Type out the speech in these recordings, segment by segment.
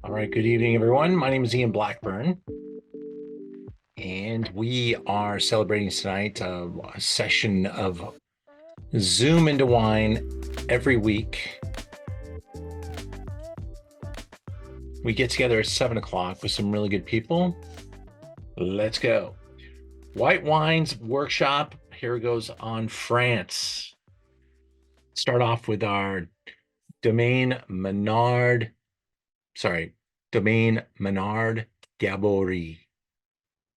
All right, good evening, everyone. My name is Ian Blackburn, and we are celebrating tonight a session of Zoom into Wine every week. We get together at 7 o'clock with some really good people. Let's go. White Wines Workshop. Here goes on France. Start off with our Domaine Ménard-Gaborit.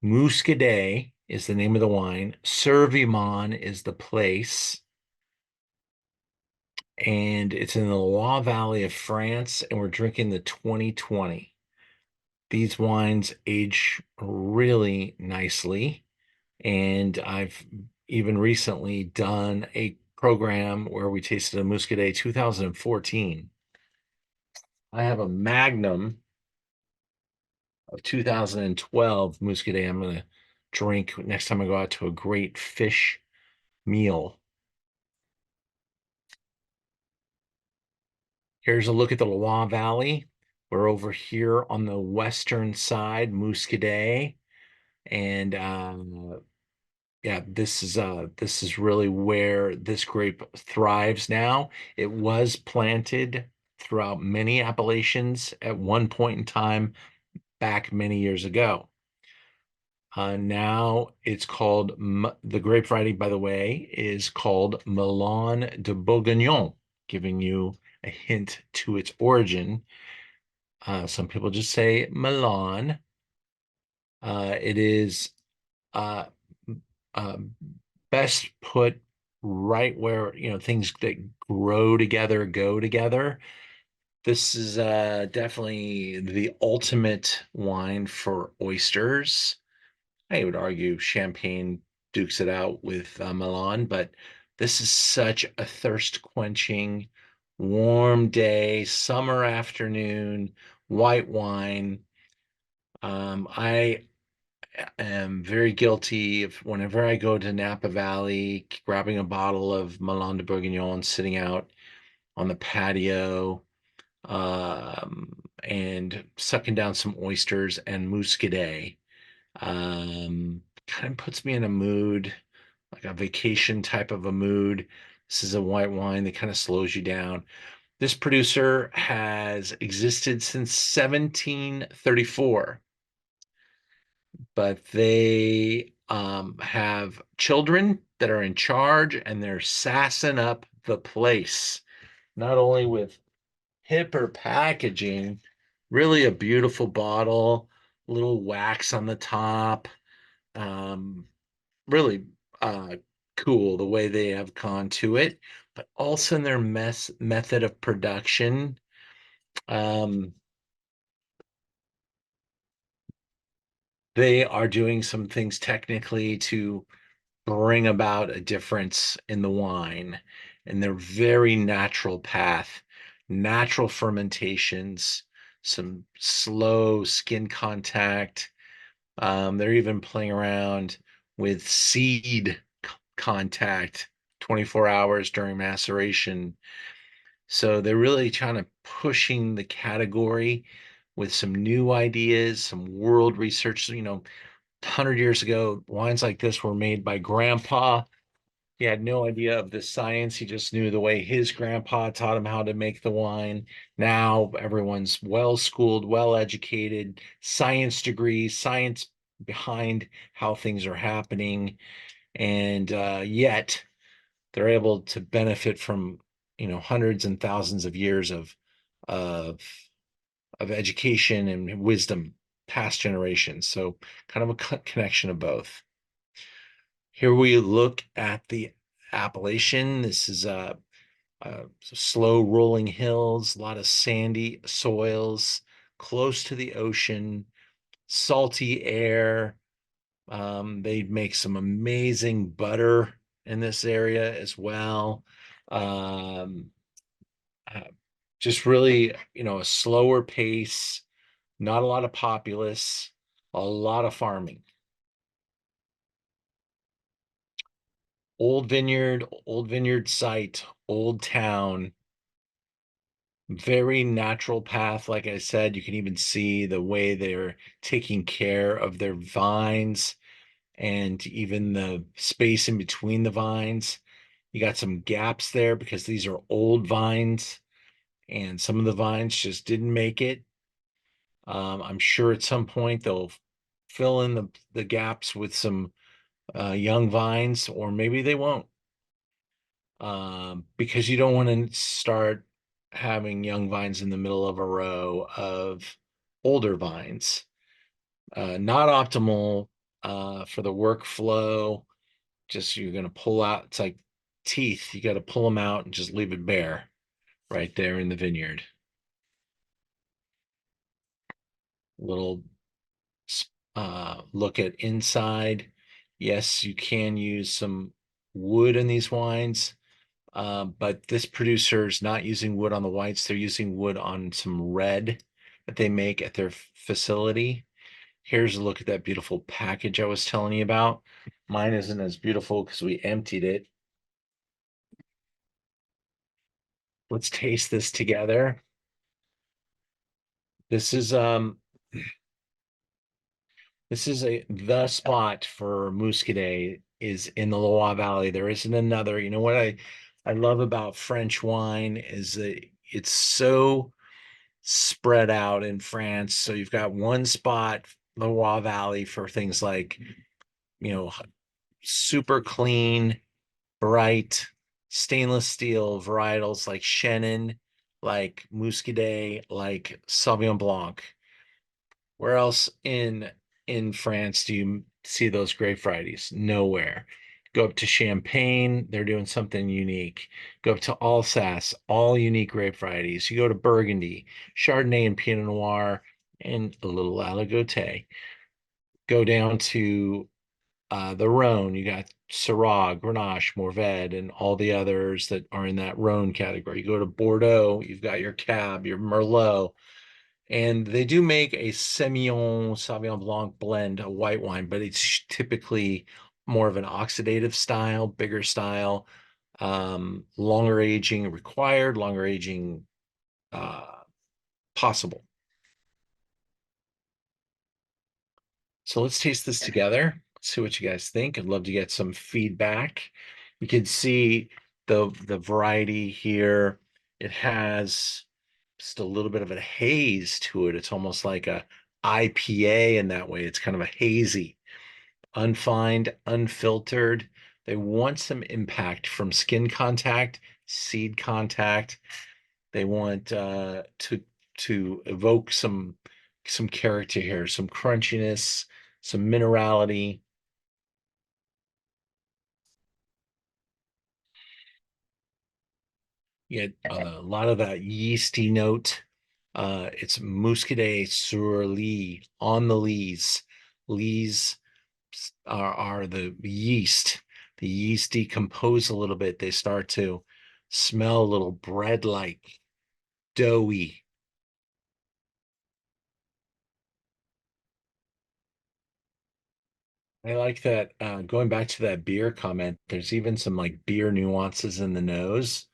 Muscadet is the name of the wine. Severe-et-Maine is the place. And it's in the Loire Valley of France, and we're drinking the 2020. These wines age really nicely, and I've even recently done a program where we tasted a Muscadet 2014. I have a Magnum of 2012 Muscadet I'm going to drink next time I go out to a great fish meal. Here's a look at the Loire Valley. We're over here on the western side, Muscadet, and yeah, this is really where this grape thrives now. It was planted throughout many appellations at one point in time back many years ago. Now it's called the grape variety, by the way, is called Melon de Bourguignon, giving you a hint to its origin. Some people just say Milan. It is uh, uh, best put right where, things that grow together go together. This is definitely the ultimate wine for oysters. I would argue champagne dukes it out with Milan, but this is such a thirst quenching, warm day, summer afternoon, white wine. I am very guilty of whenever I go to Napa Valley, grabbing a bottle of Melon de Bourguignon, sitting out on the patio, and sucking down some oysters and muscadet. Kind of puts me in a mood, like a vacation type of a mood. This is a white wine that kind of slows you down. This producer has existed since 1734, but they have children that are in charge and they're sassing up the place, not only with hipper packaging, really a beautiful bottle, little wax on the top. Um, really cool the way they have gone to it, but also in their method of production. Um, they are doing some things technically to bring about a difference in the wine and their very natural path, natural fermentations, some slow skin contact. They're even playing around with seed contact 24 hours during maceration. So they're really trying to pushing the category with some new ideas, some world research. 100 years ago, wines like this were made by grandpa. He had no idea of the science. He just knew the way his grandpa taught him how to make the wine. Now everyone's well schooled, well educated, science degrees, science behind how things are happening. And yet they're able to benefit from, hundreds and thousands of years of, of education and wisdom past generations. So kind of a connection of both. Here we look at the appellation. This is slow rolling hills, a lot of sandy soils, close to the ocean, salty air. They make some amazing butter in this area as well. Um, uh, just really, a slower pace, not a lot of populace, a lot of farming. Old vineyard site, old town. Very natural path. Like I said, you can even see the way they're taking care of their vines and even the space in between the vines. You got some gaps there because these are old vines and some of the vines just didn't make it. I'm sure at some point they'll fill in the gaps with some young vines, or maybe they won't, because you don't want to start having young vines in the middle of a row of older vines. Not optimal for the workflow. Just you're going to pull out, it's like teeth. You got to pull them out and just leave it bare right there in the vineyard. Little look at inside. Yes, you can use some wood in these wines, but this producer is not using wood on the whites. They're using wood on some red that they make at their facility. Here's a look at that beautiful package I was telling you about. Mine isn't as beautiful because we emptied it. Let's taste this together. This is the spot for Muscadet is in the Loire Valley. There isn't another. You know what I love about French wine is that it's so spread out in France. So you've got one spot, Loire Valley, for things like, you know, super clean, bright, stainless steel varietals like Chenin, like Muscadet, like Sauvignon Blanc. Where else in France do you see those grape varieties? Nowhere. Go up to Champagne, they're doing something unique. Go up to Alsace, all unique grape varieties. You go to Burgundy, Chardonnay and Pinot Noir, and a little Aligoté. Go down to the Rhône, you got Syrah, Grenache, Mourvèdre, and all the others that are in that Rhône category. You go to Bordeaux, you've got your Cab, your Merlot, and they do make a Semillon Sauvignon Blanc blend, a white wine, but it's typically more of an oxidative style, bigger style, longer aging required, longer aging uh, possible. So let's taste this together. See what you guys think. I'd love to get some feedback. You can see the variety here. It has just a little bit of a haze to it. It's almost like a IPA in that way. It's kind of a hazy, unfined, unfiltered. They want some impact from skin contact, seed contact. They want to evoke some character here, some crunchiness, some minerality. You get a lot of that yeasty note. It's Muscadet sur lee, on the lees. Lees are the yeast. The yeast decompose a little bit. They start to smell a little bread-like, doughy. I like that. Going back to that beer comment, there's even some like beer nuances in the nose.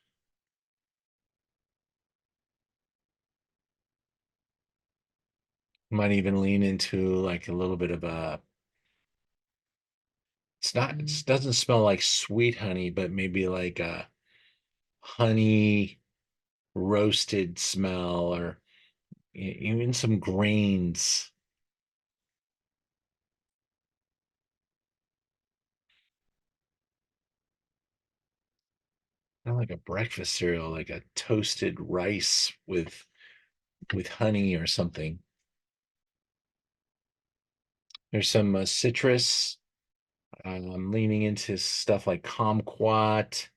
Might even lean into like a little bit of a, it's not, it doesn't smell like sweet honey, but maybe like a honey roasted smell or even some grains. Kind of like a breakfast cereal, like a toasted rice with honey or something. There's some citrus. I'm leaning into stuff like kumquat,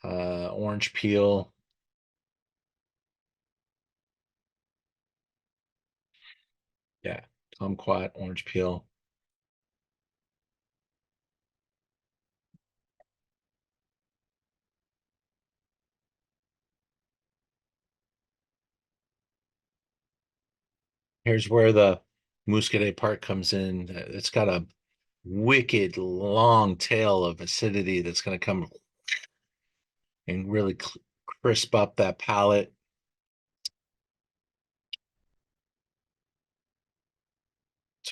orange peel. Yeah, kumquat, orange peel. Here's where the Muscadet part comes in. It's got a wicked long tail of acidity that's going to come and really crisp up that palate.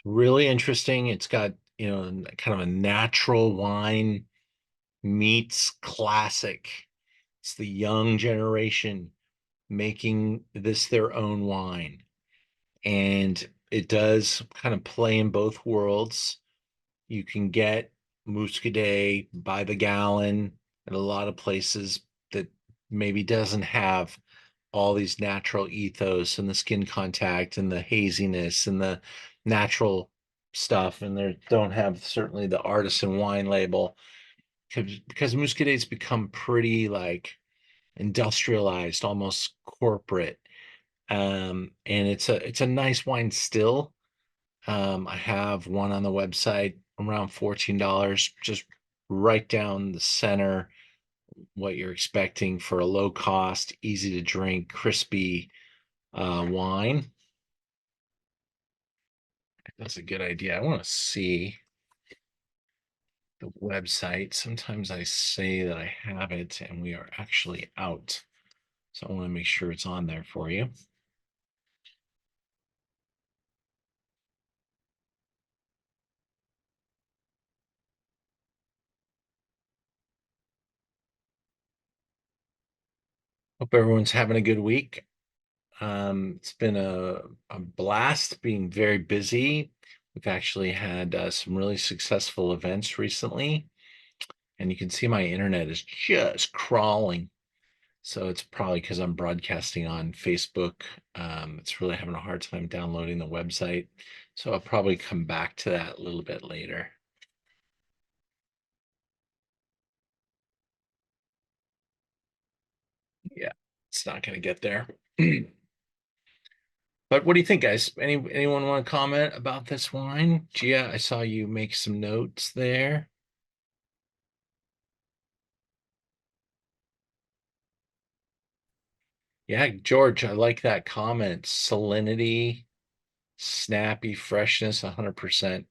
It's really interesting. It's got, kind of a natural wine meets classic. It's the young generation making this their own wine. And it does kind of play in both worlds. You can get Muscadet by the gallon at a lot of places that maybe doesn't have all these natural ethos and the skin contact and the haziness and the natural stuff, and they don't have certainly the artisan wine label because Muscadet's become pretty like industrialized, almost corporate. And it's a nice wine still. I have one on the website around $14, just right down the center, what you're expecting for a low cost, easy to drink, crispy wine. That's a good idea. I want to see the website. Sometimes I say that I have it and we are actually out. So I want to make sure it's on there for you. Hope everyone's having a good week. It's been a blast being very busy. We've actually had some really successful events recently, and you can see my internet is just crawling. So it's probably because I'm broadcasting on Facebook. It's really having a hard time downloading the website. So I'll probably come back to that a little bit later. Yeah, it's not going to get there. But what do you think, guys? Anyone want to comment about this wine? Gia, I saw you make some notes there. Yeah, George, I like that comment. Salinity, snappy freshness, 100%.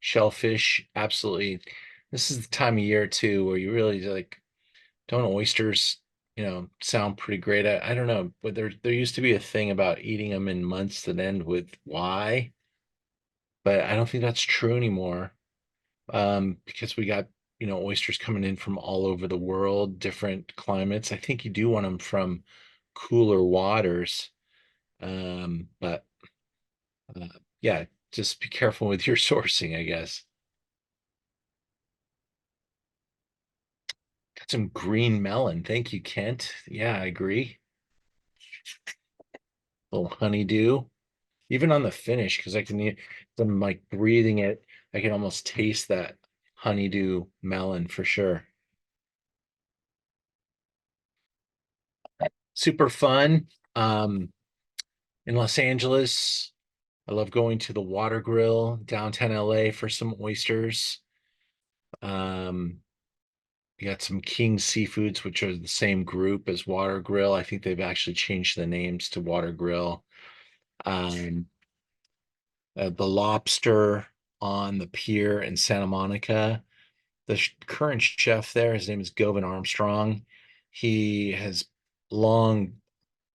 Shellfish, absolutely. This is the time of year too where you really like, don't oysters, sound pretty great. I don't know, but there used to be a thing about eating them in months that end with Y, but I don't think that's true anymore. Because we got, oysters coming in from all over the world, different climates. I think you do want them from cooler waters. But uh, yeah, just be careful with your sourcing, I guess. Got some green melon. Thank you, Kent. Yeah, I agree. A little honeydew, even on the finish, because I'm like breathing it. I can almost taste that honeydew melon for sure. Super fun. In Los Angeles, I love going to the Water Grill downtown LA for some oysters. Um, We got some King Seafoods, which are the same group as Water Grill. I think they've actually changed the names to Water Grill. Um, the Lobster on the pier in Santa Monica. The current chef there, his name is Govan Armstrong. He has long,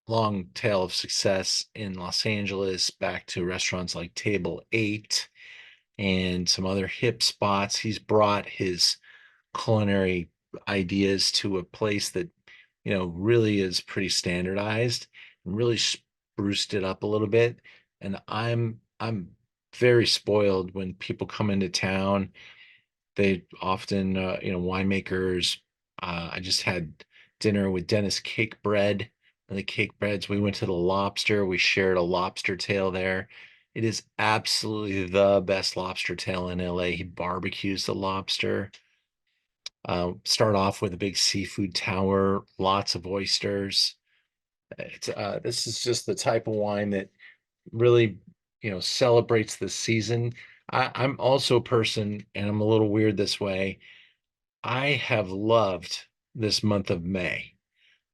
long tail of success in Los Angeles, back to restaurants like Table 8 and some other hip spots. He's brought his culinary ideas to a place that really is pretty standardized and really spruced it up a little bit. And I'm very spoiled when people come into town. They often winemakers. I just had dinner with Dennis Cake Bread and the Cake Breads. We went to the Lobster. We shared a lobster tail there. It is absolutely the best lobster tail in LA. He barbecues the lobster. Start off with a big seafood tower, lots of oysters. This is just the type of wine that really, celebrates the season. I'm also a person, and I'm a little weird this way. I have loved this month of May.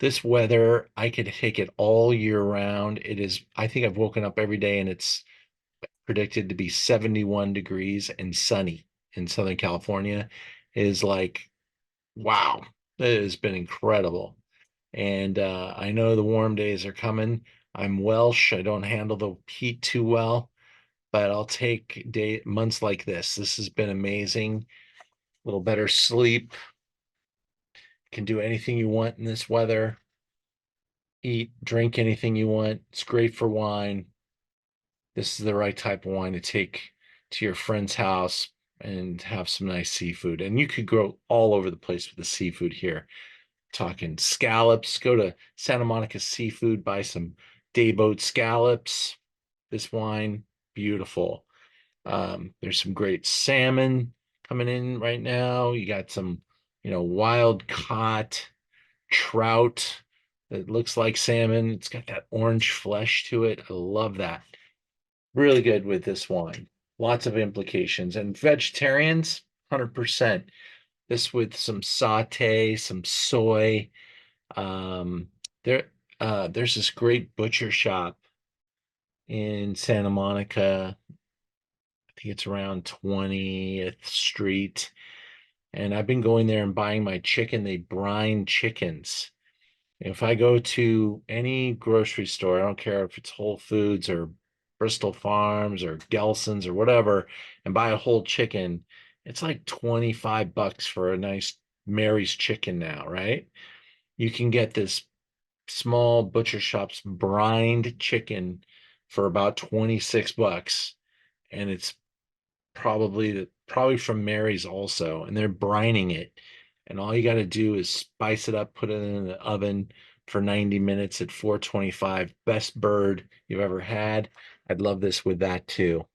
This weather, I could take it all year round. It is, I think I've woken up every day and it's predicted to be 71 degrees and sunny in Southern California. It is like, wow, it has been incredible. And I know the warm days are coming. I'm Welsh. I don't handle the heat too well. but I'll take months like this. This has been amazing. A little better sleep. Can do anything you want in this weather. Eat, drink anything you want. It's great for wine. This is the right type of wine to take to your friend's house and have some nice seafood. And you could go all over the place with the seafood here. Talking scallops, go to Santa Monica Seafood, buy some day boat scallops. This wine, beautiful. There's some great salmon coming in right now. You got some, wild caught trout that looks like salmon. It's got that orange flesh to it. I love that. Really good with this wine. Lots of implications. And vegetarians, 100%. This with some saute, some soy. Um, there's this great butcher shop in Santa Monica. I think it's around 20th Street. And I've been going there and buying my chicken. They brine chickens. If I go to any grocery store, I don't care if it's Whole Foods or Bristol Farms or Gelson's or whatever, and buy a whole chicken, it's like 25 bucks for a nice Mary's chicken now, right? You can get this small butcher shop's brined chicken for about 26 bucks, and it's probably from Mary's also, and they're brining it. And all you got to do is spice it up, put it in the oven for 90 minutes at 425. Best bird you've ever had. I'd love this with that too.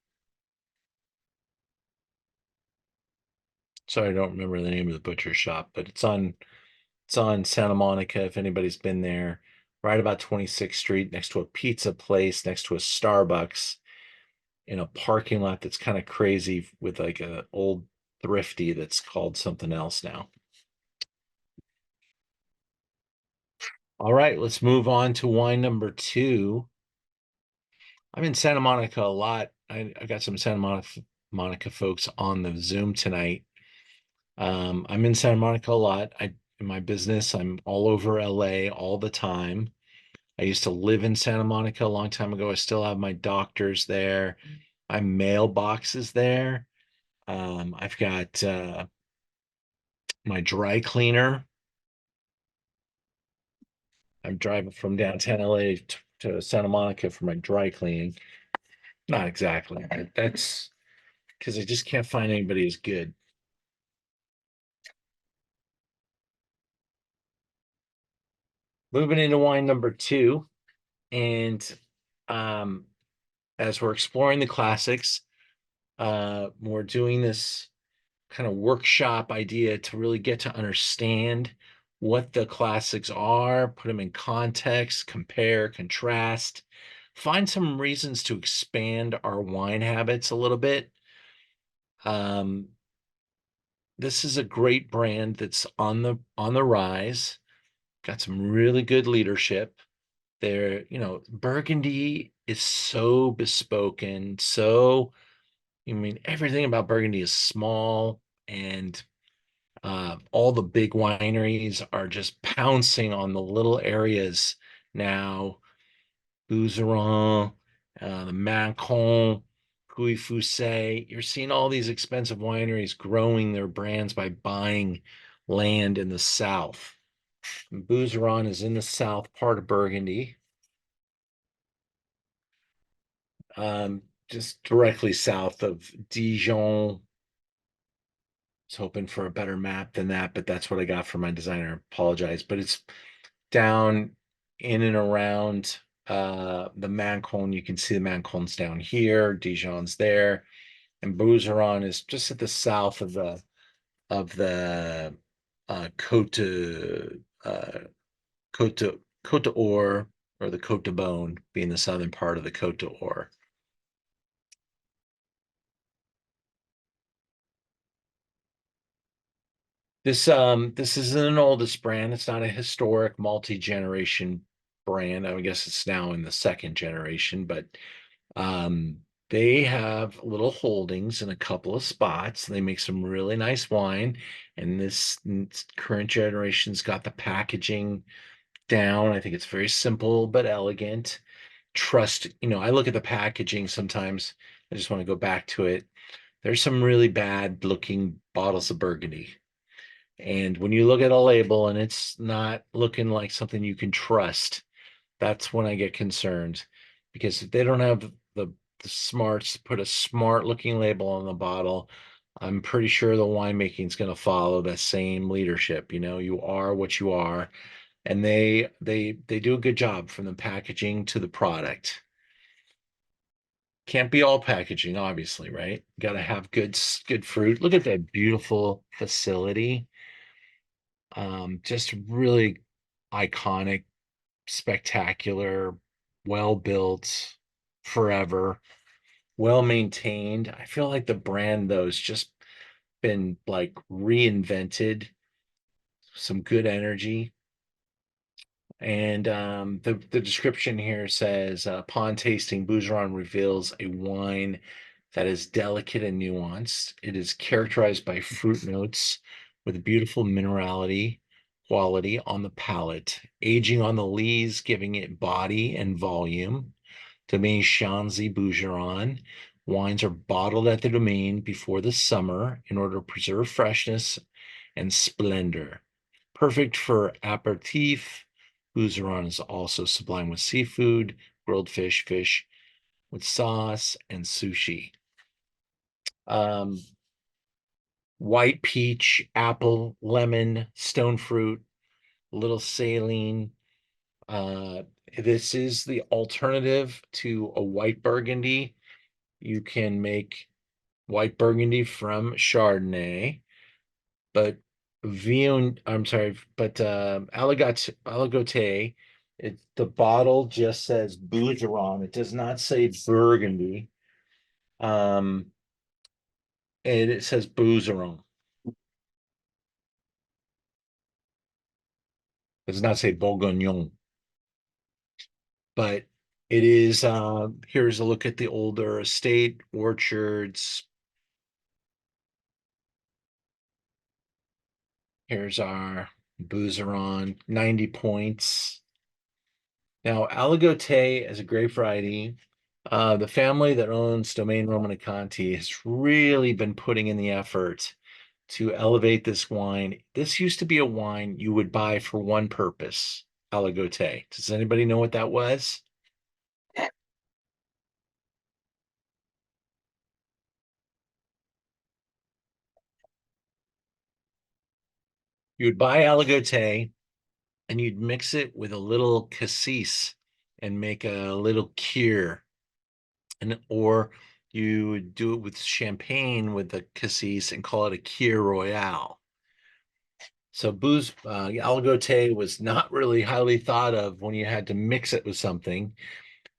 Sorry, I don't remember the name of the butcher shop, but it's on Santa Monica if anybody's been there. Right about 26th Street, next to a pizza place, next to a Starbucks, in a parking lot that's kind of crazy with like a old thrifty that's called something else now. All right, let's move on to wine number two. I'm in Santa Monica a lot. I got some Monica folks on the Zoom tonight. I'm in Santa Monica a lot. In my business, I'm all over LA all the time. I used to live in Santa Monica a long time ago. I still have my doctors there. My mailbox is there. I've got my dry cleaner. I'm driving from downtown LA to Santa Monica for my dry cleaning. Not exactly. That's because I just can't find anybody as good. Moving into wine number two, and um, as we're exploring the classics, we're doing this kind of workshop idea to really get to understand what the classics are, put them in context, compare, contrast, find some reasons to expand our wine habits a little bit. Um, this is a great brand that's on the rise, got some really good leadership. Burgundy is so bespoken, everything about Burgundy is small, and all the big wineries are just pouncing on the little areas now. Bouzeron, the Macon, Pouilly-Fussé. You're seeing all these expensive wineries growing their brands by buying land in the south. And Bouzeron is in the south part of Burgundy, just directly south of Dijon. I was hoping for a better map than that, but that's what I got from my designer. Apologize, but it's down in and around the Macon. You can see the Macon's down here, Dijon's there, and Bouzeron is just at the south of the Côte Côte d'Or, or the Côte de Beaune, being the southern part of the Côte d'Or. This isn't an oldest brand. It's not a historic multi-generation brand. I guess it's now in the second generation, but um, they have little holdings in a couple of spots. They make some really nice wine, and this current generation's got the packaging down. I think it's very simple but elegant. trust, I look at the packaging sometimes. I just want to go back to it. There's some really bad looking bottles of Burgundy. And when you look at a label and it's not looking like something you can trust, that's when I get concerned. Because if they don't have the smarts to put a smart looking label on the bottle, I'm pretty sure the winemaking is going to follow that same leadership. You are what you are, and they do a good job from the packaging to the product. Can't be all packaging, obviously, right? Got to have good fruit. Look at that beautiful facility. Just really iconic, spectacular, well built, forever, well maintained. I feel like the brand though has just been like reinvented. Some good energy. And the description here says, upon tasting, Bouzeron reveals a wine that is delicate and nuanced. It is characterized by fruit notes with beautiful minerality quality on the palate, aging on the lees, giving it body and volume. Domaine Chanzy Bouzeron wines are bottled at the Domaine before the summer in order to preserve freshness and splendor. Perfect for aperitif. Bouzeron is also sublime with seafood, grilled fish with sauce, and sushi. Um, White peach, apple, lemon, stone fruit, little saline. Uh, this is the alternative to a white Burgundy. You can make white Burgundy from Chardonnay, but I'm sorry, but Aligoté, the bottle just says Bougeron. It does not say Burgundy. Um, and it says Bouzeron. It does not say Bourguignon. But it is here's a look at the older estate, orchards. Here's our Bouzeron, 90 points. Now, Aligoté is a grape variety. The family that owns Domaine Romanée-Conti has really been putting in the effort to elevate this wine. This used to be a wine you would buy for one purpose, Aligoté. Does anybody know what that was? You would buy Aligoté and you'd mix it with a little cassis and make a little cure, and or you would do it with champagne with the cassis and call it a cure royale. So Aligoté was not really highly thought of when you had to mix it with something.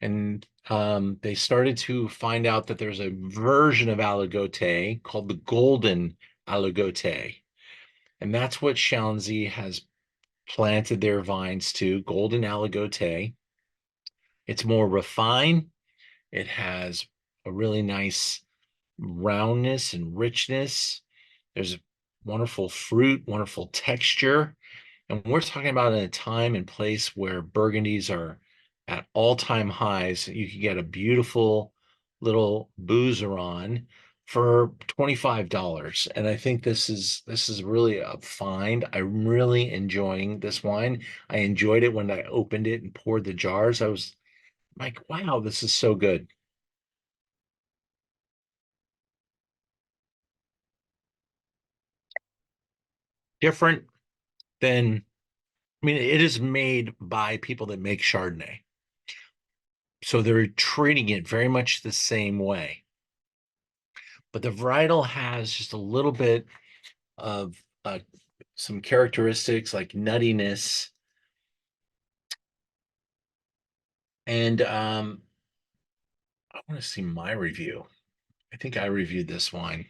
And they started to find out that there's a version of Aligoté called the golden Aligoté. And that's what Chanzy has planted their vines to, golden Aligoté. It's more refined. It has a really nice roundness and richness. There's wonderful fruit, wonderful texture. And we're talking about in a time and place where Burgundies are at all-time highs. You can get a beautiful little Bouzeron for $25. And I think this is really a find. I'm really enjoying this wine. I enjoyed it when I opened it and poured the jars. I was like, wow, this is so good. Different than, I mean, it is made by people that make Chardonnay. So they're treating it very much the same way. But the varietal has just a little bit of some characteristics like nuttiness. And I want to see my review. I think I reviewed this wine.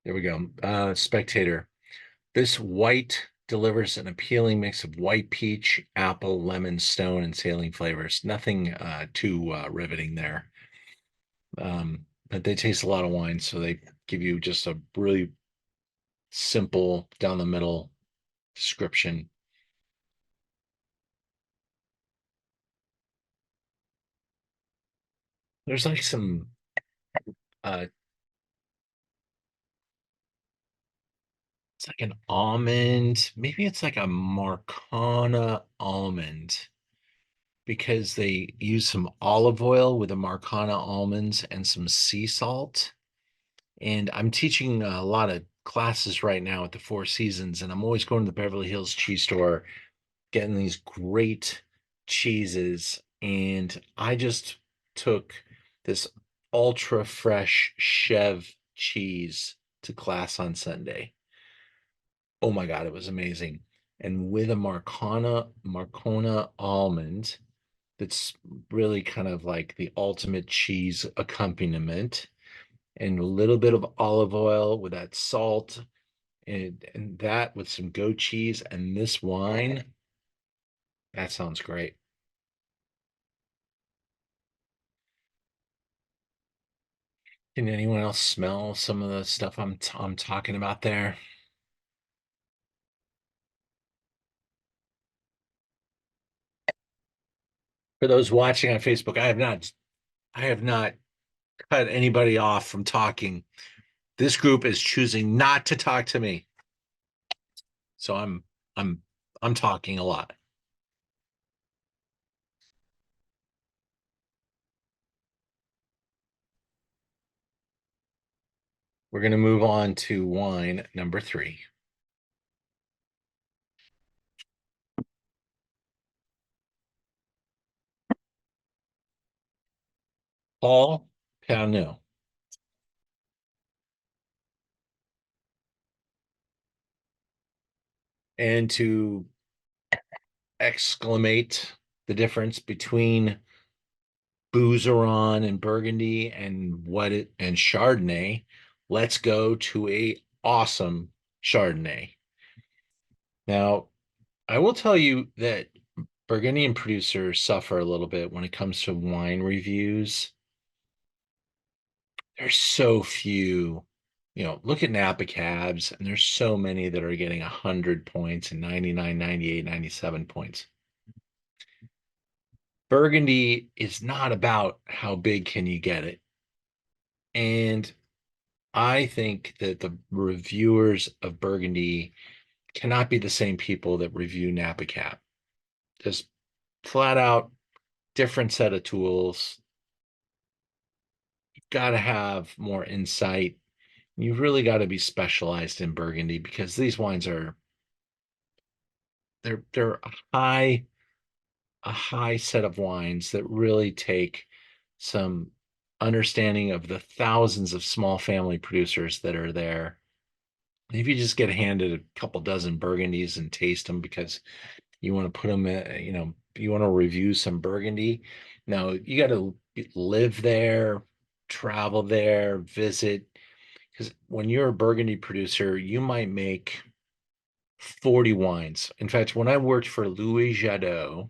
There we go. Spectator. This white delivers an appealing mix of white peach, apple, lemon, stone, and saline flavors. Nothing too riveting there. But they taste a lot of wine, so they give you just a really simple down the middle description. There's like some uh it's like an almond, maybe it's like a Marcana almond because they use some olive oil with the Marcana almonds and some sea salt. And I'm teaching a lot of classes right now at the Four Seasons, and I'm always going to the Beverly Hills cheese store, getting these great cheeses. And I just took this ultra fresh Chev cheese to class on Sunday. Oh my God, it was amazing. And with a Marcona almond, that's really kind of like the ultimate cheese accompaniment, and a little bit of olive oil with that salt, and that with some goat cheese and this wine. That sounds great. Can anyone else smell some of the stuff I'm talking about there? For those watching on Facebook, I have not cut anybody off from talking. This group is choosing not to talk to me. So I'm I'm talking a lot. We're going to move on to wine number 3. Paul Pernot. And to exclamate the difference between Bouzeron and Burgundy and Chardonnay, let's go to a awesome Chardonnay. Now, I will tell you that Burgundian producers suffer a little bit when it comes to wine reviews. There's so few. Look at Napa Cabs, and there's so many that are getting 100 points and 99, 98, 97 points. Burgundy is not about how big can you get it. And I think that the reviewers of Burgundy cannot be the same people that review Napa Cab. Just flat out different set of tools. You've got to have more insight. You've really got to be specialized in Burgundy because these wines are they're a high set of wines that really take some understanding of the thousands of small family producers that are there. If you just get handed a couple dozen Burgundies and taste them because you want to put them in, you want to review some Burgundy. Now you got to live there, travel there, visit. Because when you're a Burgundy producer, you might make 40 wines. In fact, when I worked for Louis Jadot,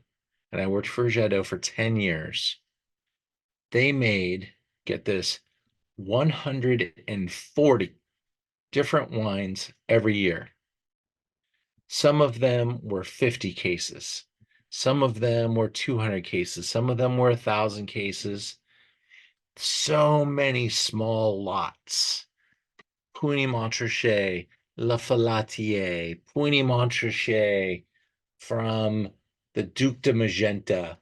and I worked for Jadot for 10 years, they made, get this, 140 different wines every year. Some of them were 50 cases. Some of them were 200 cases. Some of them were 1,000 cases. So many small lots. Puligny-Montrachet, La Falatier, Puligny-Montrachet from the Duc de Magenta.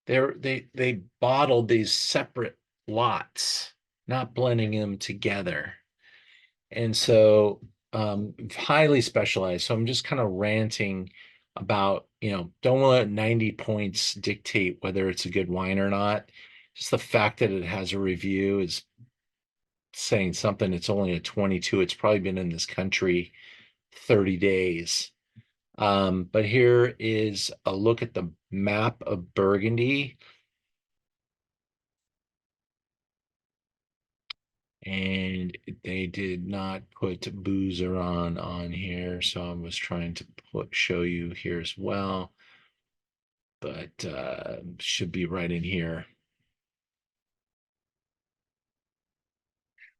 They bottled these separate lots, not blending them together. And so highly specialized. So I'm just kind of ranting about, don't let 90 points dictate whether it's a good wine or not. Just the fact that it has a review is saying something. It's only a 22. It's probably been in this country 30 days. But here is a look at the map of Burgundy. And they did not put Bouzeron on here, so I was trying to show you here as well, but should be right in here.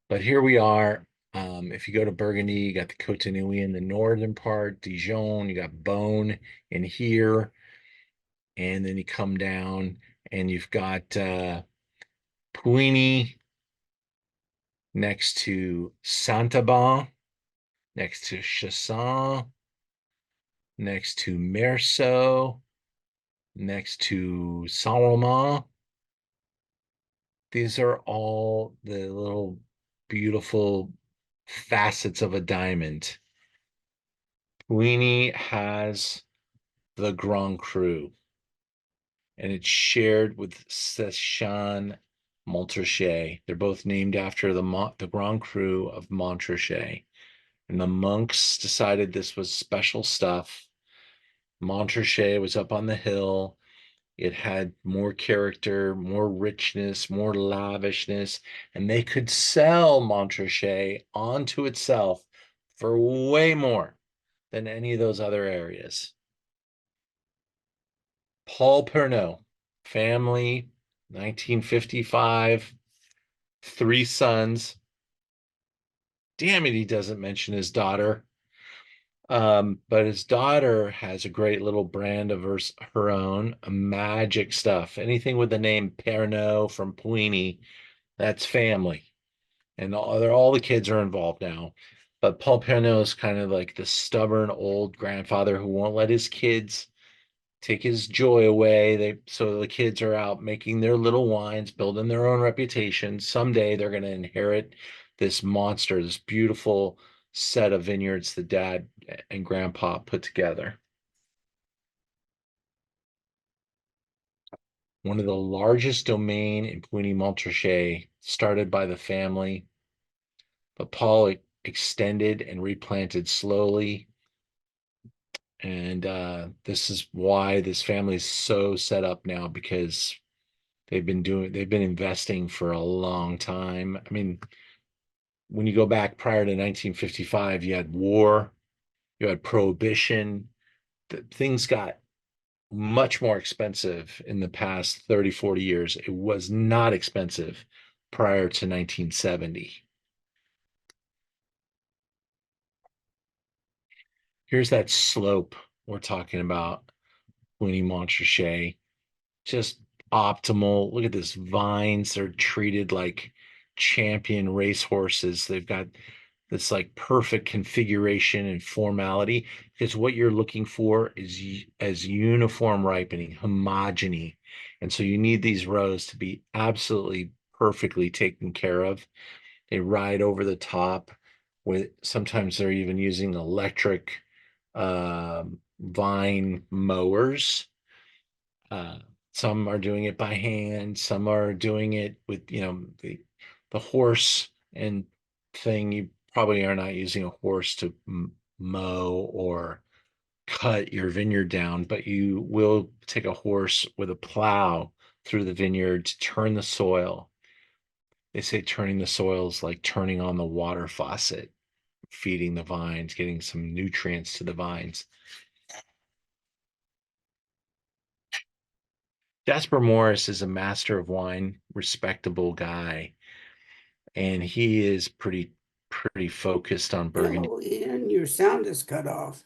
But here we are. If you go to Burgundy, you got the Cotonui in the northern part, Dijon, you got Beaune in here, and then you come down and you've got Puigny next to Saint-Aubin, next to Chassin, next to Meursault, next to Saint-Romain. These are all the little beautiful facets of a diamond. Puigny has the Grand Cru, and it's shared with Montrachet. They're both named after the Grand Cru of Montrachet. And the monks decided this was special stuff. Montrachet was up on the hill. It had more character, more richness, more lavishness, and they could sell Montrachet onto itself for way more than any of those other areas. Paul Pernot, family, 1955, three sons. Damn it, he doesn't mention his daughter. But his daughter has a great little brand of her own, magic stuff. Anything with the name Pernot from Puigny, that's family. And all the kids are involved now. But Paul Pernot is kind of like the stubborn old grandfather who won't let his kids take his joy away. So the kids are out making their little wines, building their own reputation. Someday they're going to inherit this monster, this beautiful set of vineyards the dad and grandpa put together. One of the largest domain in Puligny-Montrachet, started by the family, but Paul extended and replanted slowly. And this is why this family is so set up now, because they've been investing for a long time. I mean, when you go back prior to 1955, you had war, you had prohibition. Things got much more expensive in the past 30, 40 years. It was not expensive prior to 1970. Here's that slope we're talking about, Puligny-Montrachet. Just optimal. Look at this, vines. They're treated like champion racehorses. They've got this like perfect configuration and formality, because what you're looking for is as uniform ripening, homogeny. And so you need these rows to be absolutely perfectly taken care of. They ride over the top with, sometimes they're even using electric vine mowers. Uh, some are doing it by hand, some are doing it with, the horse and thing. You probably are not using a horse to mow or cut your vineyard down, but you will take a horse with a plow through the vineyard to turn the soil. They say turning the soil is like turning on the water faucet, feeding the vines, getting some nutrients to the vines. Jasper Morris is a master of wine, respectable guy, and he is pretty focused on Burgundy. Hello, Ian, your sound is cut off.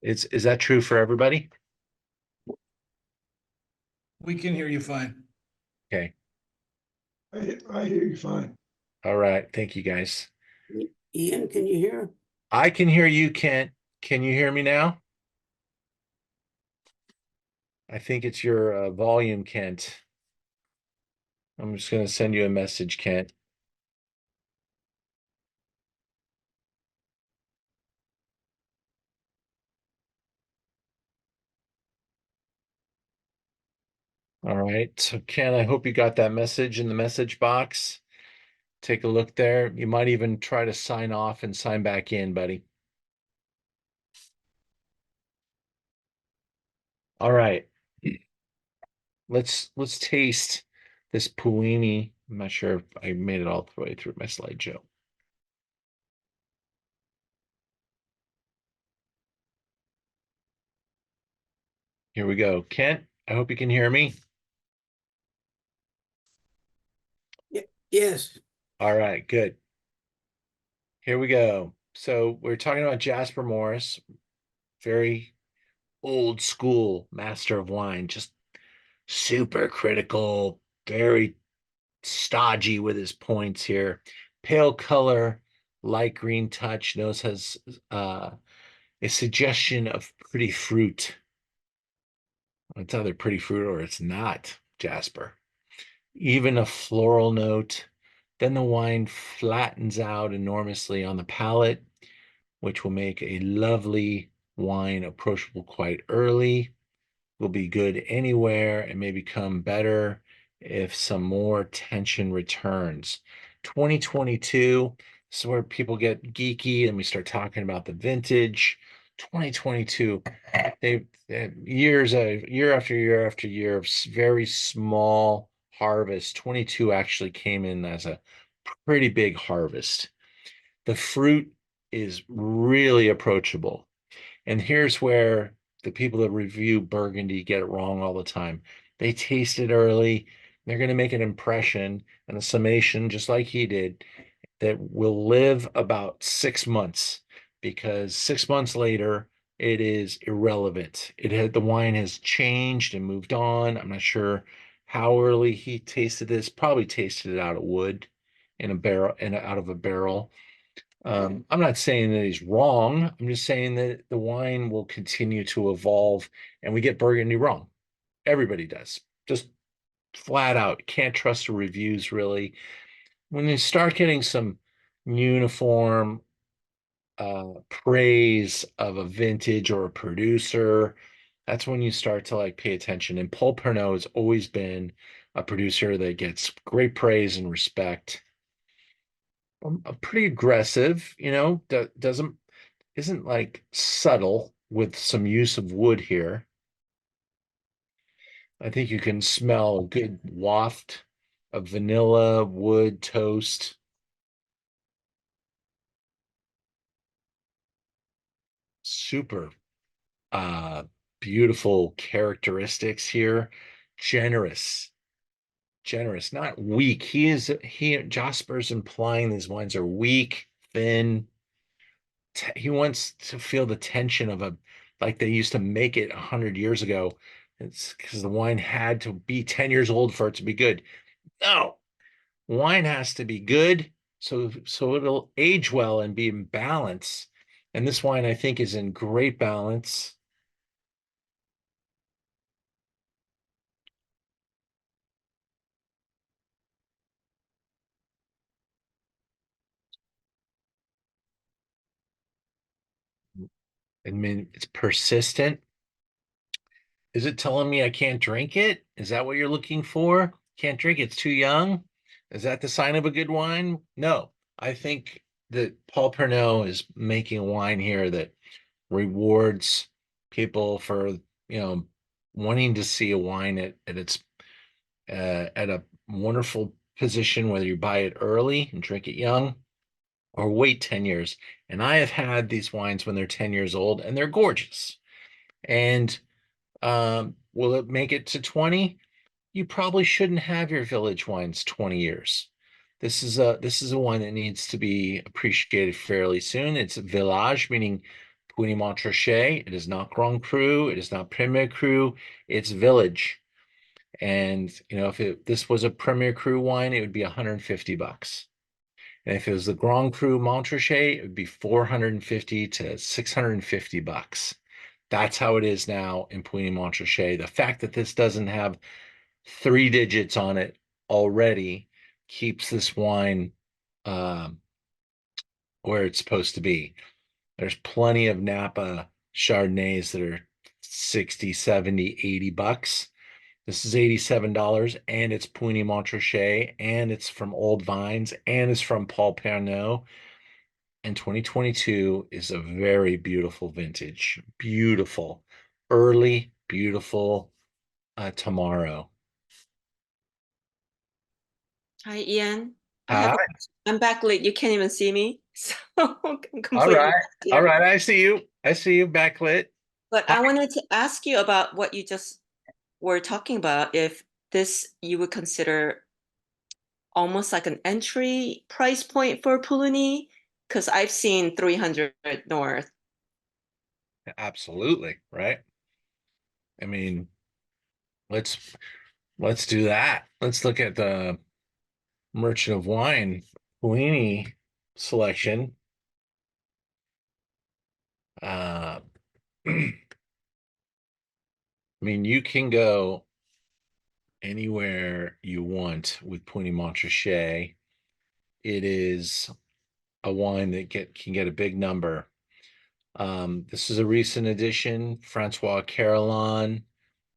Is that true for everybody? We can hear you fine. Okay. I hear you fine. All right. Thank you, guys. Ian, can you hear? I can hear you, Kent. Can you hear me now? I think it's your volume, Kent. I'm just going to send you a message, Kent. All right. So, Ken, I hope you got that message in the message box. Take a look there. You might even try to sign off and sign back in, buddy. All right. Let's taste this Puligny. I'm not sure if I made it all the way through my slideshow. Here we go. Kent, I hope you can hear me. Yes. All right, good. Here we go. So we're talking about Jasper Morris, very old school master of wine, just super critical, very stodgy with his points here. Pale color, light green touch. Nose has a suggestion of pretty fruit. It's either pretty fruit or it's not, Jasper. Even a floral note. Then the wine flattens out enormously on the palate, which will make a lovely wine approachable quite early. Will be good anywhere and may become better if some more tension returns. 2022, this is where people get geeky and we start talking about the vintage. 2022, they years year after year after year of very small harvest. 22 actually came in as a pretty big harvest. The fruit is really approachable. And here's where the people that review Burgundy get it wrong all the time. They taste it early. They're going to make an impression and a summation, just like he did, that will live about 6 months, because 6 months later, it is irrelevant. The wine has changed and moved on. I'm not sure how early he tasted this. Probably tasted it out of wood in a barrel and out of a barrel. I'm not saying that he's wrong. I'm just saying that the wine will continue to evolve and we get Burgundy wrong. Everybody does. Just flat out. Can't trust the reviews really. When you start getting some uniform praise of a vintage or a producer, that's when you start to like pay attention. And Paul Pernot has always been a producer that gets great praise and respect. Pretty aggressive, isn't like subtle with some use of wood here. I think you can smell a good waft of vanilla, wood, toast. Super beautiful characteristics here. Generous, not weak. Jasper's implying these wines are weak, thin. He wants to feel the tension of like they used to make it 100 years ago. It's because the wine had to be 10 years old for it to be good. No, wine has to be good so it'll age well and be in balance. And this wine, I think, is in great balance. I mean, it's persistent. Is it telling me I can't drink it? Is that what you're looking for? Can't drink it, it's too young? Is that the sign of a good wine? No. I think that Paul Pernot is making a wine here that rewards people for, wanting to see a wine at its at a wonderful position, whether you buy it early and drink it young or wait 10 years. And I have had these wines when they're 10 years old and they're gorgeous. And will it make it to 20? You probably shouldn't have your village wines 20 years. This is a wine that needs to be appreciated fairly soon. It's village, meaning Puligny-Montrachet. It is not Grand Cru. It is not Premier Cru. It's village. And if this was a Premier Cru wine, it would be $150. And if it was the Grand Cru Montrachet, it would be $450 to $650. That's how it is now in Puligny-Montrachet. The fact that this doesn't have 3 digits on it already keeps this wine where it's supposed to be. There's plenty of Napa Chardonnays that are 60, 70, $80. This is $87, and it's Puligny-Montrachet, and it's from old vines, and it's from Paul Pernot. And 2022 is a very beautiful vintage. Beautiful. Early, beautiful tomorrow. Hi, Ian. Hi. I'm backlit. You can't even see me. So I'm All completely right. here. All right. I see you. Backlit. But I wanted to ask you about what you just were talking about. If this you would consider almost like an entry price point for Puligny, Because I've seen 300 north. Absolutely, right? I mean, let's do that. Let's look at the Merchant of Wine Puligny selection. I mean, you can go anywhere you want with Puligny-Montrachet. It is a wine that can get a big number. This is a recent addition, Francois Carillon,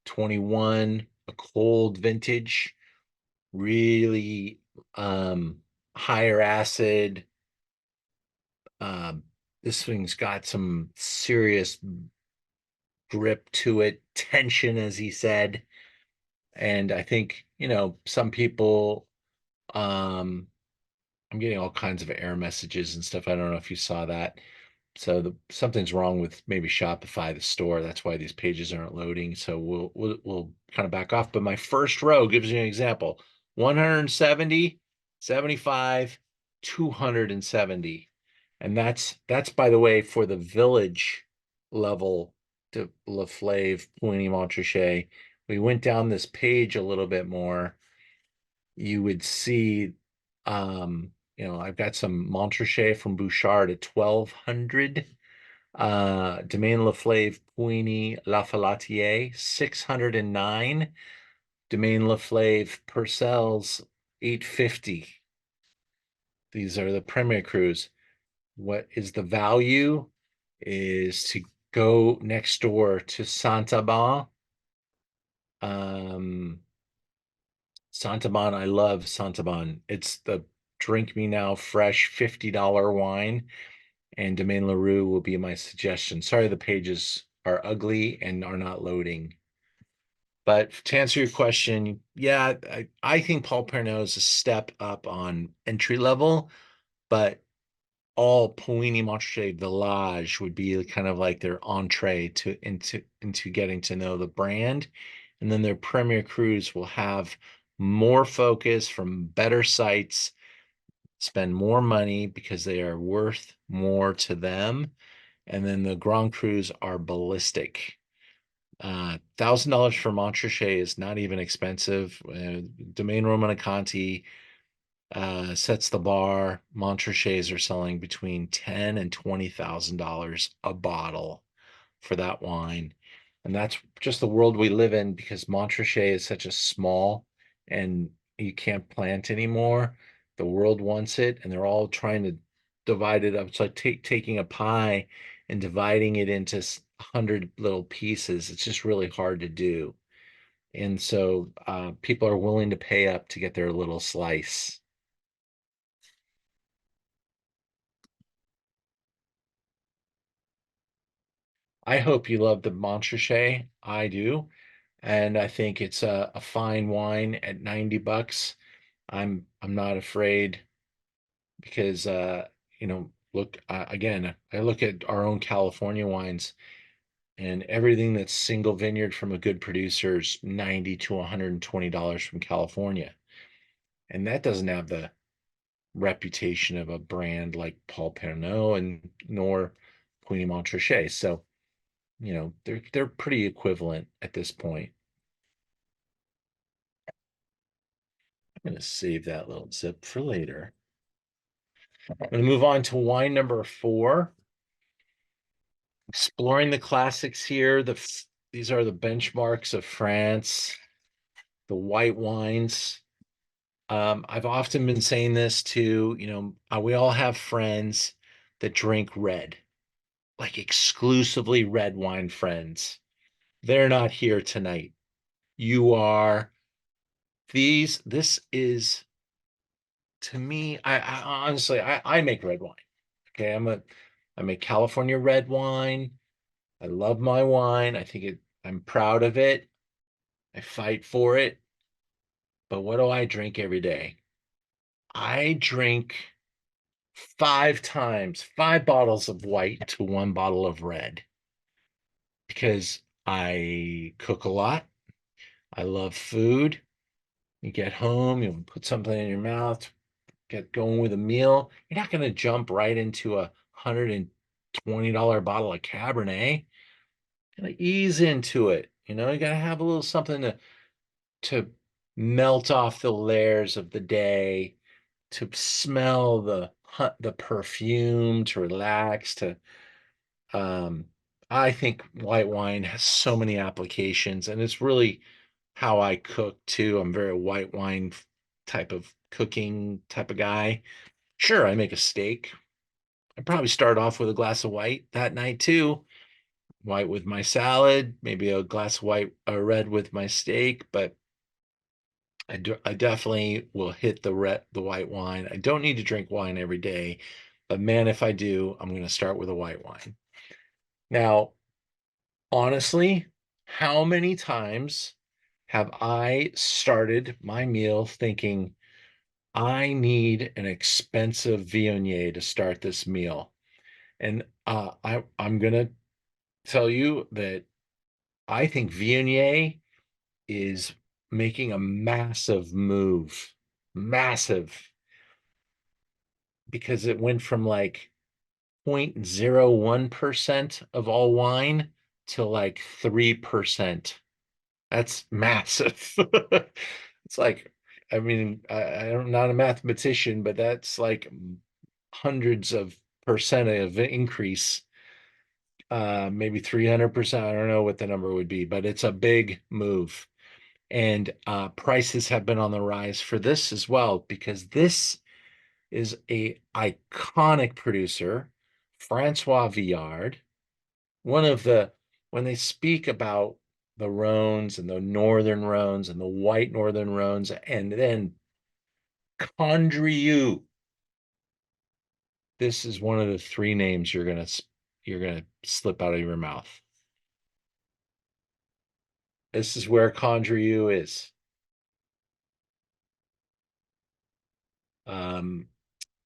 21, a cold vintage, really higher acid. This thing's got some serious grip to it, tension, as he said. And I think, some people, I'm getting all kinds of error messages and stuff. I don't know if you saw that. So something's wrong with maybe Shopify, the store. That's why these pages aren't loading. So we'll kind of back off. But my first row gives you an example: 170, 75, 270. And that's by the way for the village level to Laflave, Puligny-Montrachet. We went down this page a little bit more. You would see I've got some Montrachet from Bouchard at 1200. Domaine Laflave Puigny Lafayette 609. Domaine Laflave Purcell's 850. These are the Premier Crus. What is the value? Is to go next door to Saint-Amand. Saint-Amand, I love Saint-Amand. It's the drink me now fresh $50 wine, and Domaine Leroux will be my suggestion. Sorry, the pages are ugly and are not loading. But to answer your question, yeah, I think Paul Pernot is a step up on entry level, but all Puligny-Montrachet Village would be kind of like their entree into getting to know the brand. And then their Premier Crus will have more focus from better sites, spend more money because they are worth more to them. And then the Grand Crus are ballistic. $1,000 for Montrachet is not even expensive. Domaine Romanée-Conti sets the bar. Montrachets are selling between $10,000 and $20,000 a bottle for that wine. And that's just the world we live in because Montrachet is such a small and you can't plant anymore. The world wants it, and they're all trying to divide it up. It's like taking a pie and dividing it into 100 little pieces. It's just really hard to do. And so people are willing to pay up to get their little slice. I hope you love the Montrachet. I do. And I think it's a fine wine at $90. I'm not afraid because look again, I look at our own California wines and everything that's single vineyard from a good producer is $90 to $120 from California. And that doesn't have the reputation of a brand like Paul Pernot and nor Puligny-Montrachet. So, they're pretty equivalent at this point. I'm going to save that little zip for later. I'm going to move on to wine number 4. Exploring the classics here. These are the benchmarks of France, the white wines. I've often been saying this too, we all have friends that drink red, like exclusively red wine friends. They're not here tonight. You are. This is, to me, I honestly, I make red wine. Okay, I make California red wine. I love my wine. I'm proud of it. I fight for it. But what do I drink every day? I drink 5 bottles of white to 1 bottle of red because I cook a lot. I love food. You get home, you put something in your mouth, get going with a meal, you're not going to jump right into a $120 bottle of Cabernet. Gotta ease into it. You know, you gotta have a little something to melt off the layers of the day, to smell the perfume, to relax, to um I think white wine has so many applications, and it's really how I cook too. I'm very white wine type of cooking type of guy. Sure, I make a steak. I probably start off with a glass of white that night too. White with my salad, maybe a glass of white or red with my steak, but I definitely will hit the white wine. I don't need to drink wine every day, but man, if I do, I'm going to start with a white wine. Now, honestly, how many times have I started my meal thinking I need an expensive Viognier to start this meal? And I'm going to tell you that I think Viognier is making a massive move, massive, because it went from like 0.01% of all wine to like 3%. That's massive. It's like, I mean, I'm not a mathematician, but that's like hundreds of percent of increase, maybe 300%. I don't know what the number would be, but it's a big move. And prices have been on the rise for this as well, because this is a iconic producer, Francois Villard, one of the, when they speak about the Rhones and the northern Rhones and the white northern Rhones, and then Condrieu, this is one of the three names you're gonna slip out of your mouth. This is where Condrieu is.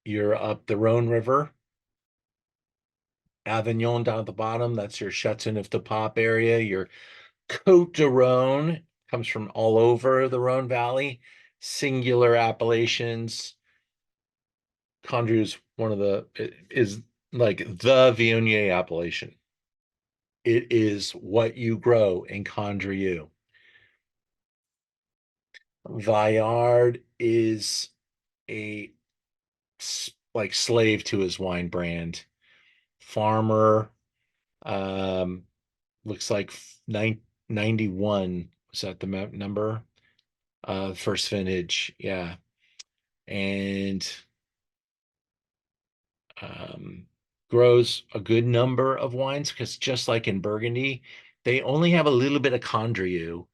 You're up the Rhone River, Avignon down at the bottom. That's your Châteauneuf-du-Pape area. Your Côte de Rhône comes from all over the Rhone Valley. Singular appellations. Condrieu is one of the, is like the Viognier appellation. It is what you grow in Condrieu. Villard is a like slave to his wine brand. Farmer, looks like 91. Was that the number? First vintage, yeah. And grows a good number of wines, because just like in Burgundy, they only have a little bit of Condrieu,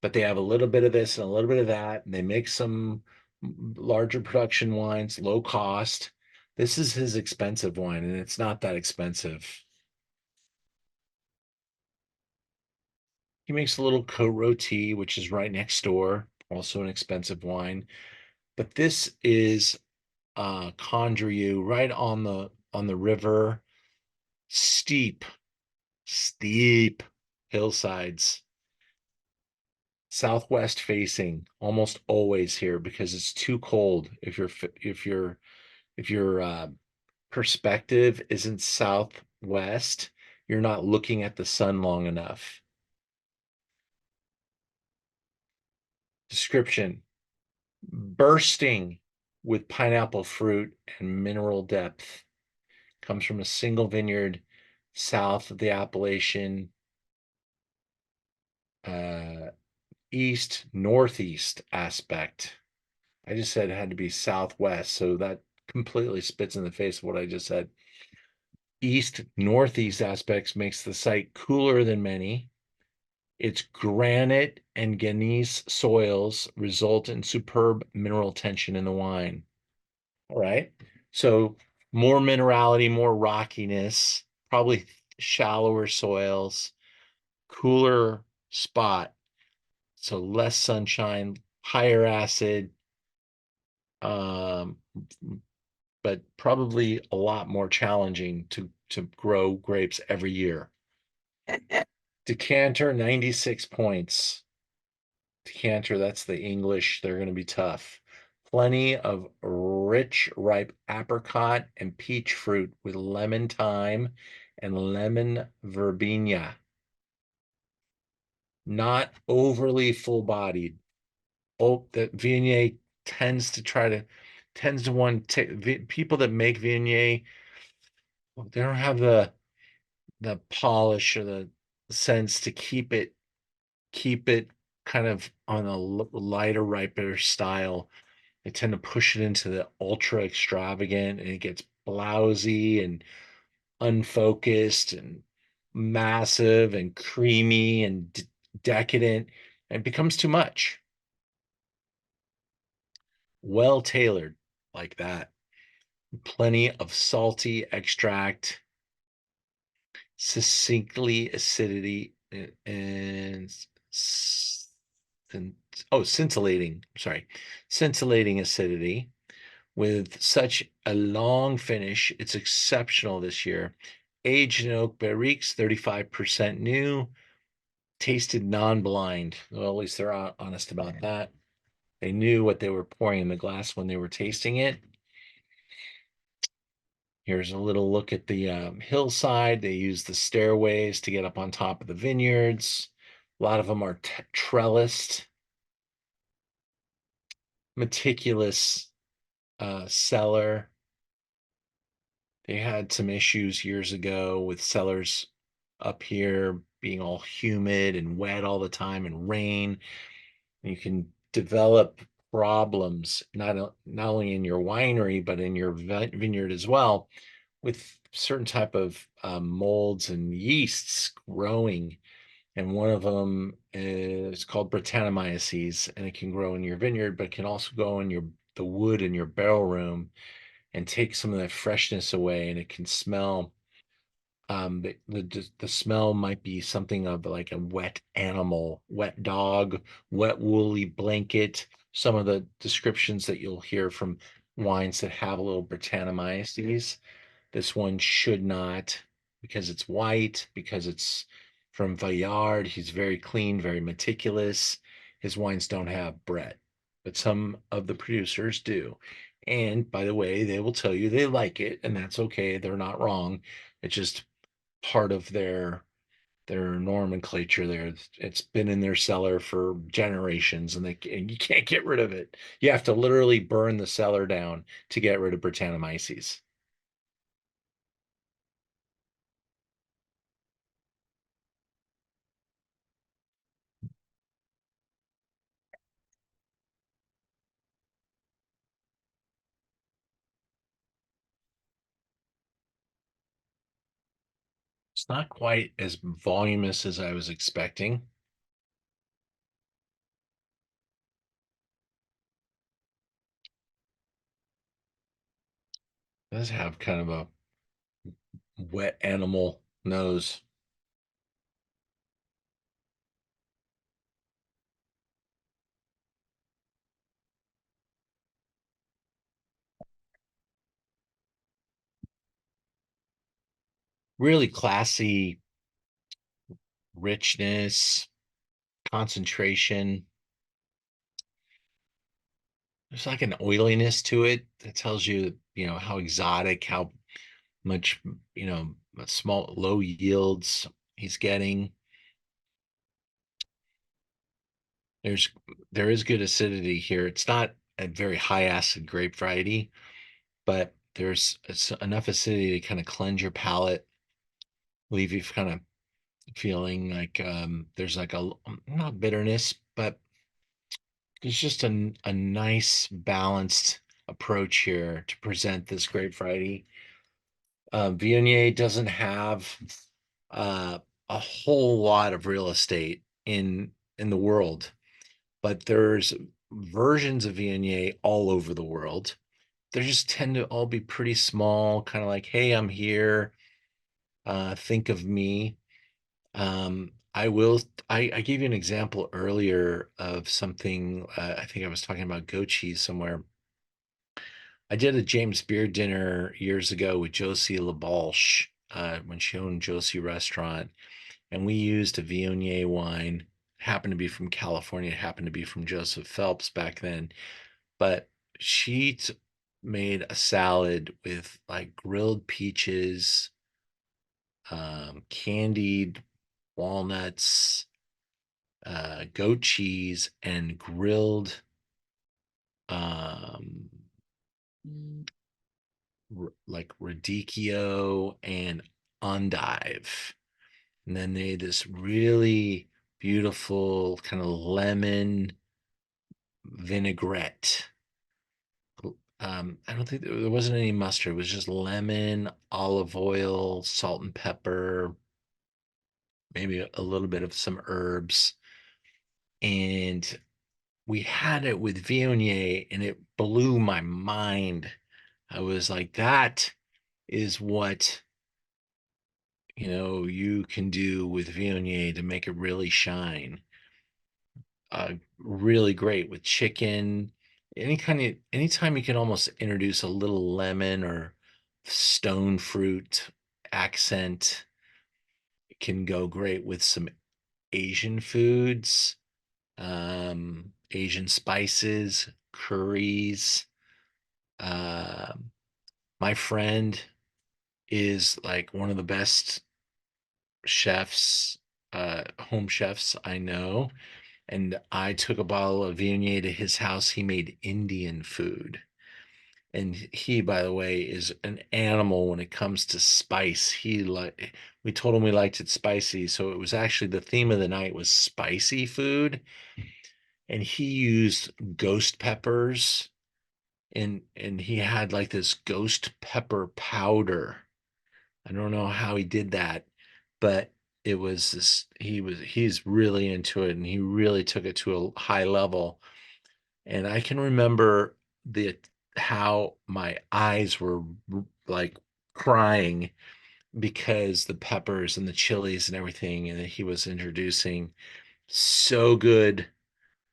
but they have a little bit of this and a little bit of that, and they make some larger production wines, low cost. This is his expensive wine, and it's not that expensive. He makes a little Côte Rôtie, which is right next door, also an expensive wine. But this is Condrieu, right on the river, steep hillsides, southwest facing, almost always here, because it's too cold. If your perspective isn't southwest, you're not looking at the sun long enough. Description: bursting with pineapple fruit and mineral depth. Comes from a single vineyard south of the Appalachian, east northeast aspect. I just said it had to be southwest, so that completely spits in the face of what I just said. East northeast aspects makes the site cooler than many. Its granite and gneiss soils result in superb mineral tension in the wine. All right. So more minerality, more rockiness, probably shallower soils, cooler spot. So less sunshine, higher acid, but probably a lot more challenging to grow grapes every year. Decanter, 96 points. Decanter, that's the English. They're going to be tough. plenty of rich, ripe apricot and peach fruit with lemon thyme and lemon verbena. Not overly full-bodied. Oh, the Viognier tends to want people that make Viognier, they don't have the polish or the sense to keep it kind of on a lighter, riper style. They tend to push it into the ultra extravagant, and it gets blousy and unfocused and massive and creamy and decadent, and it becomes too much. Well tailored like that. Plenty of salty extract, succinctly acidity, and scintillating acidity with such a long finish. It's exceptional this year. Aged in oak barriques, 35% new, tasted non-blind. Well, at least they're honest about that. They knew what they were pouring in the glass when they were tasting it. Here's a little look at the hillside. They use the stairways to get up on top of the vineyards. A lot of them are trellised. Meticulous cellar. They had some issues years ago with cellars up here being all humid and wet all the time and rain. You can develop problems not only in your winery but in your vineyard as well, with certain type of molds and yeasts growing. And one of them is called Brettanomyces, and it can grow in your vineyard, but it can also go in the wood in your barrel room and take some of that freshness away. And it can smell. The smell might be something of like a wet animal, wet dog, wet woolly blanket. Some of the descriptions that you'll hear from wines that have a little Brettanomyces. This one should not, because it's white, because it's from Villard. He's very clean, very meticulous. His wines don't have Brett, but some of the producers do. And by the way, they will tell you they like it, and that's okay. They're not wrong. It's just part of their nomenclature there. It's been in their cellar for generations, and you can't get rid of it. You have to literally burn the cellar down to get rid of Brettanomyces. It's not quite as voluminous as I was expecting. It does have kind of a wet animal nose. Really classy richness, concentration. There's like an oiliness to it that tells you, how exotic, how much, small, low yields he's getting. There is good acidity here. It's not a very high acid grape variety, but there's enough acidity to kind of cleanse your palate, leave you kind of feeling like there's like not bitterness, but there's just a nice balanced approach here to present this grape variety. Viognier doesn't have a whole lot of real estate in the world, but there's versions of Viognier all over the world. They just tend to all be pretty small, kind of like, hey, I'm here. Think of me. I gave you an example earlier of something. I think I was talking about goat cheese somewhere. I did a James Beard dinner years ago with Josie LaBalche when she owned Josie Restaurant, and we used a Viognier wine. Happened to be from California. Happened to be from Joseph Phelps back then, but made a salad with like grilled peaches, candied walnuts, goat cheese, and grilled um like radicchio and endive. And then they had this really beautiful kind of lemon vinaigrette. I don't think there wasn't any mustard. It was just lemon, olive oil, salt and pepper, maybe a little bit of some herbs. And we had it with Viognier and it blew my mind. I was like, that is what you can do with Viognier to make it really shine. Really great with chicken. Anytime you can almost introduce a little lemon or stone fruit accent, it can go great with some Asian foods, Asian spices, curries. My friend is like one of the best chefs, home chefs I know. And I took a bottle of Viognier to his house. He made Indian food. And he, by the way, is an animal when it comes to spice. We told him we liked it spicy. So it was actually the theme of the night was spicy food. And he used ghost peppers and he had like this ghost pepper powder. I don't know how he did that, but it was this he's really into it and he really took it to a high level. And I can remember the how my eyes were like crying because the peppers and the chilies and everything and that he was introducing, so good,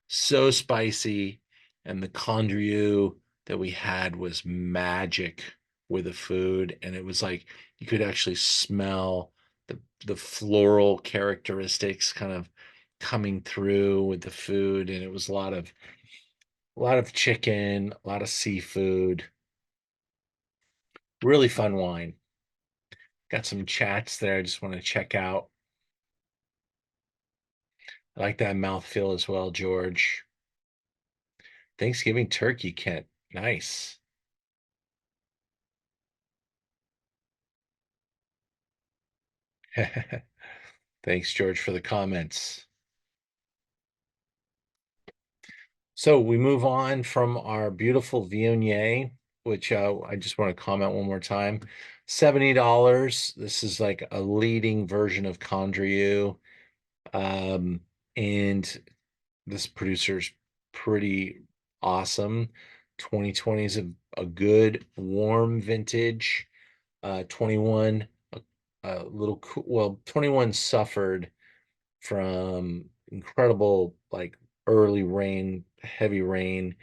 so spicy, and the Condrieu that we had was magic with the food, and it was like you could actually smell the floral characteristics kind of coming through with the food, and it was a lot of chicken, a lot of seafood. Really fun wine. Got some chats there I just want to check out. I like that mouthfeel as well, George. Thanksgiving turkey, Kent. Nice. Thanks, George, for the comments. So we move on from our beautiful Viognier, which I just want to comment one more time. $70. This is like a leading version of Condrieu. And this producer's pretty awesome. 2020 is a good warm vintage. 21 a little cool. Well, 21 suffered from incredible like early rain, heavy rain,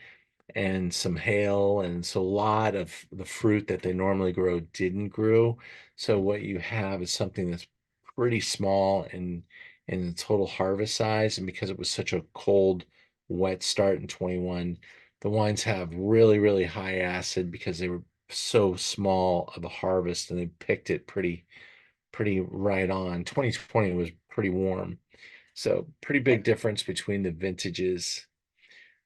and some hail, and so a lot of the fruit that they normally grow didn't grow. So what you have is something that's pretty small in the total harvest size, and because it was such a cold, wet start in 21, the wines have really, really high acid because they were so small of a harvest and they picked it pretty right on. 2020 was pretty warm. So pretty big difference between the vintages.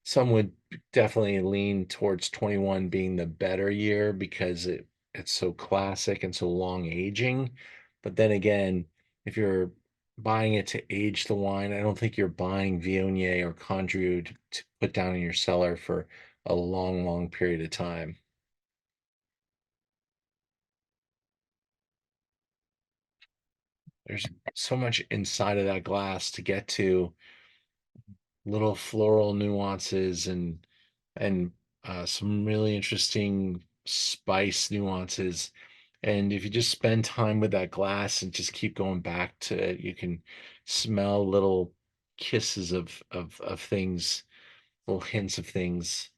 Some would definitely lean towards 21 being the better year because it's so classic and so long aging. But then again, if you're buying it to age the wine, I don't think you're buying Viognier or Condrieu to put down in your cellar for a long, long period of time. There's so much inside of that glass to get to, little floral nuances and some really interesting spice nuances. And if you just spend time with that glass and just keep going back to it, you can smell little kisses of things, little hints of things.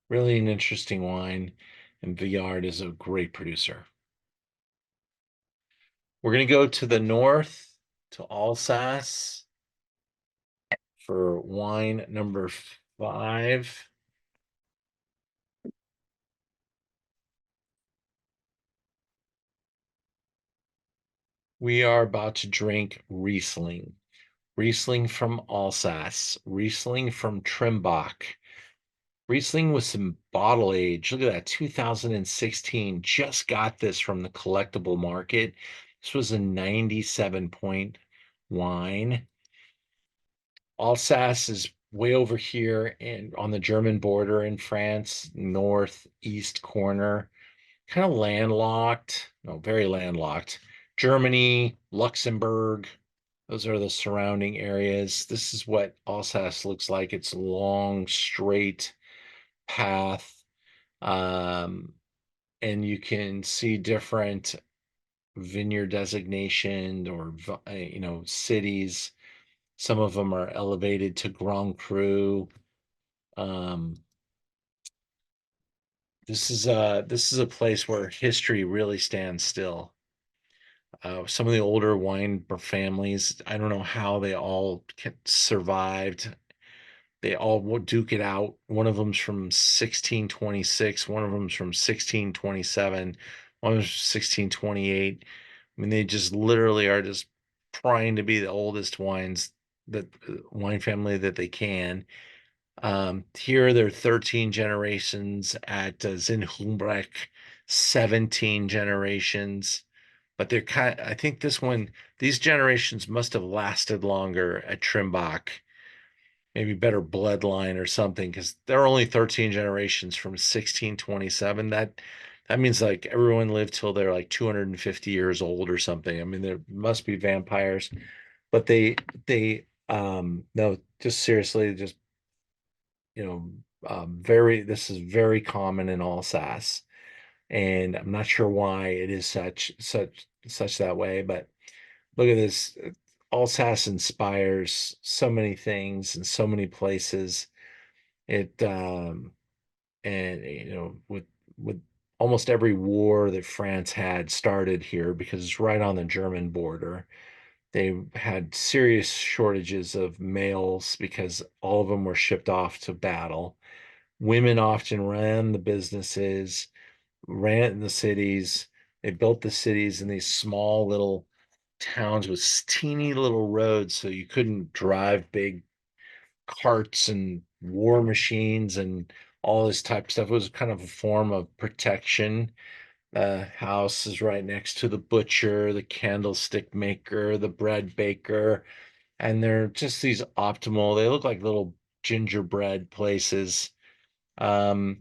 Really an interesting wine, and Villard is a great producer. We're going to go to the north, to Alsace, for wine number 5. We are about to drink Riesling. Riesling from Alsace, Riesling from Trimbach, Riesling with some bottle age. Look at that, 2016. Just got this from the collectible market. This was a 97 point wine. Alsace is way over here and on the German border in France, northeast corner, kind of landlocked, no, very landlocked. Germany, Luxembourg, those are the surrounding areas. This is what Alsace looks like. It's a long, straight path. And you can see different vineyard designation or, cities. Some of them are elevated to Grand Cru. This is a place where history really stands still. Some of the older wine families, I don't know how they all survived. They all would duke it out. One of them's from 1626, one of them's from 1627, one of them's 1628. I mean, they just literally are just trying to be the oldest wine family that they can. Here there are 13 generations at Zinhumbrecht, 17 generations. But I think these generations must have lasted longer at Trimbach, maybe better bloodline or something, because there are only 13 generations from 1627. That means like everyone lived till they're like 250 years old or something. I mean, there must be vampires, but no, just seriously, just this is very common in Alsace, and I'm not sure why it is such that way, but look at this. Alsace inspires so many things in so many places. It and with almost every war that France had started here because it's right on the German border. They had serious shortages of males because all of them were shipped off to battle. Women often ran the businesses, ran the cities. They built the cities in these small little towns with teeny little roads, so you couldn't drive big carts and war machines and all this type of stuff. It was kind of a form of protection. The house is right next to the butcher, the candlestick maker, the bread baker, and they're just these optimal. They look like little gingerbread places. But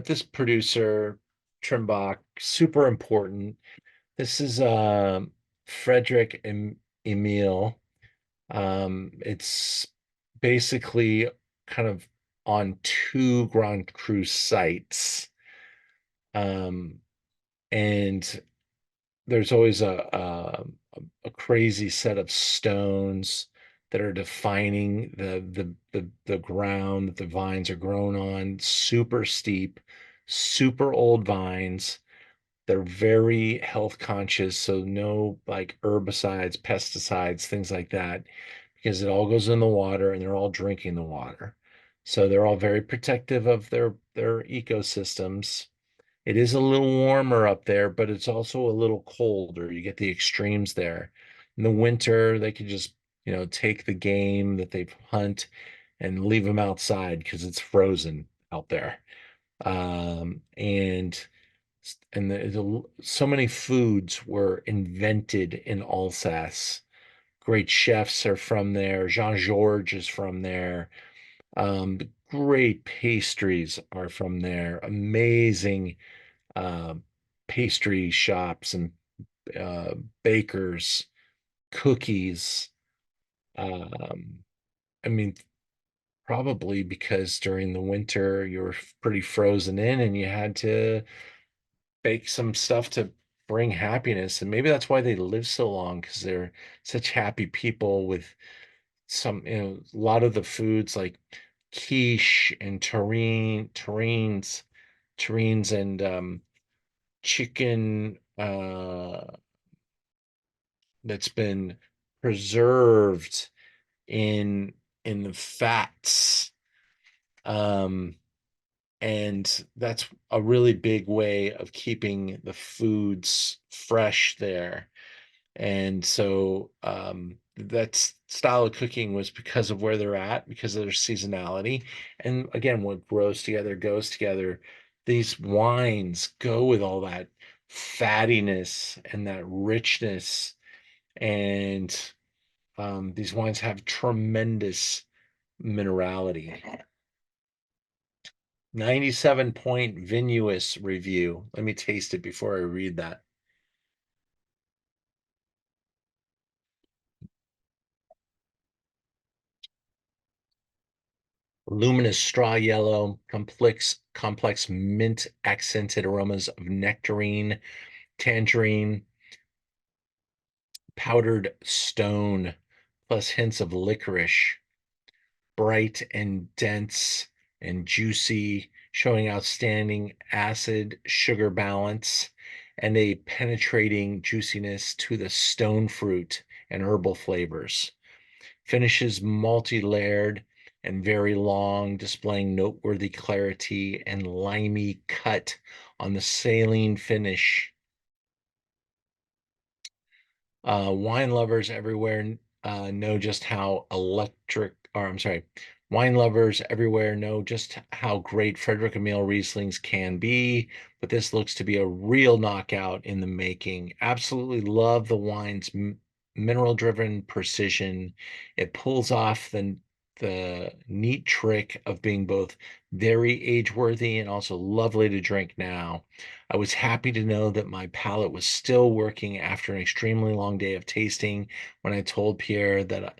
this producer, Trimbach, super important. This is Frederic and Emile. It's basically kind of on 2 Grand Cru sites. And there's always a crazy set of stones that are defining the ground that the vines are grown on. Super steep, super old vines. They're very health conscious, so no like herbicides, pesticides, things like that, because it all goes in the water and they're all drinking the water. So they're all very protective of their ecosystems. It is a little warmer up there, but it's also a little colder. You get the extremes there. In the winter, they could just, take the game that they hunt and leave them outside because it's frozen out there. And so many foods were invented in Alsace. Great chefs are from there. Jean Georges is from there. Great pastries are from there. Amazing uh, pastry shops and uh, bakers, cookies. Um, I mean, probably because during the winter you were pretty frozen in and you had to bake some stuff to bring happiness. And maybe that's why they live so long because they're such happy people with a lot of the foods like quiche and terrines and chicken that's been preserved in in the fats. And that's a really big way of keeping the foods fresh there. And so that style of cooking was because of where they're at, because of their seasonality. And again, what grows together goes together. These wines go with all that fattiness and that richness. And these wines have tremendous minerality. 97-point vinous review. Let me taste it before I read that. Luminous straw yellow, complex mint accented aromas of nectarine, tangerine, powdered stone, plus hints of licorice. Bright and dense and juicy, showing outstanding acid sugar balance and a penetrating juiciness to the stone fruit and herbal flavors. Finishes multi-layered and very long, displaying noteworthy clarity and limey cut on the saline finish. Wine lovers everywhere know just how wine lovers everywhere know just how great Frederic Emile Rieslings can be, but this looks to be a real knockout in the making. Absolutely love the wine's mineral-driven precision. It pulls off the neat trick of being both very age-worthy and also lovely to drink now. I was happy to know that my palate was still working after an extremely long day of tasting when I told Pierre that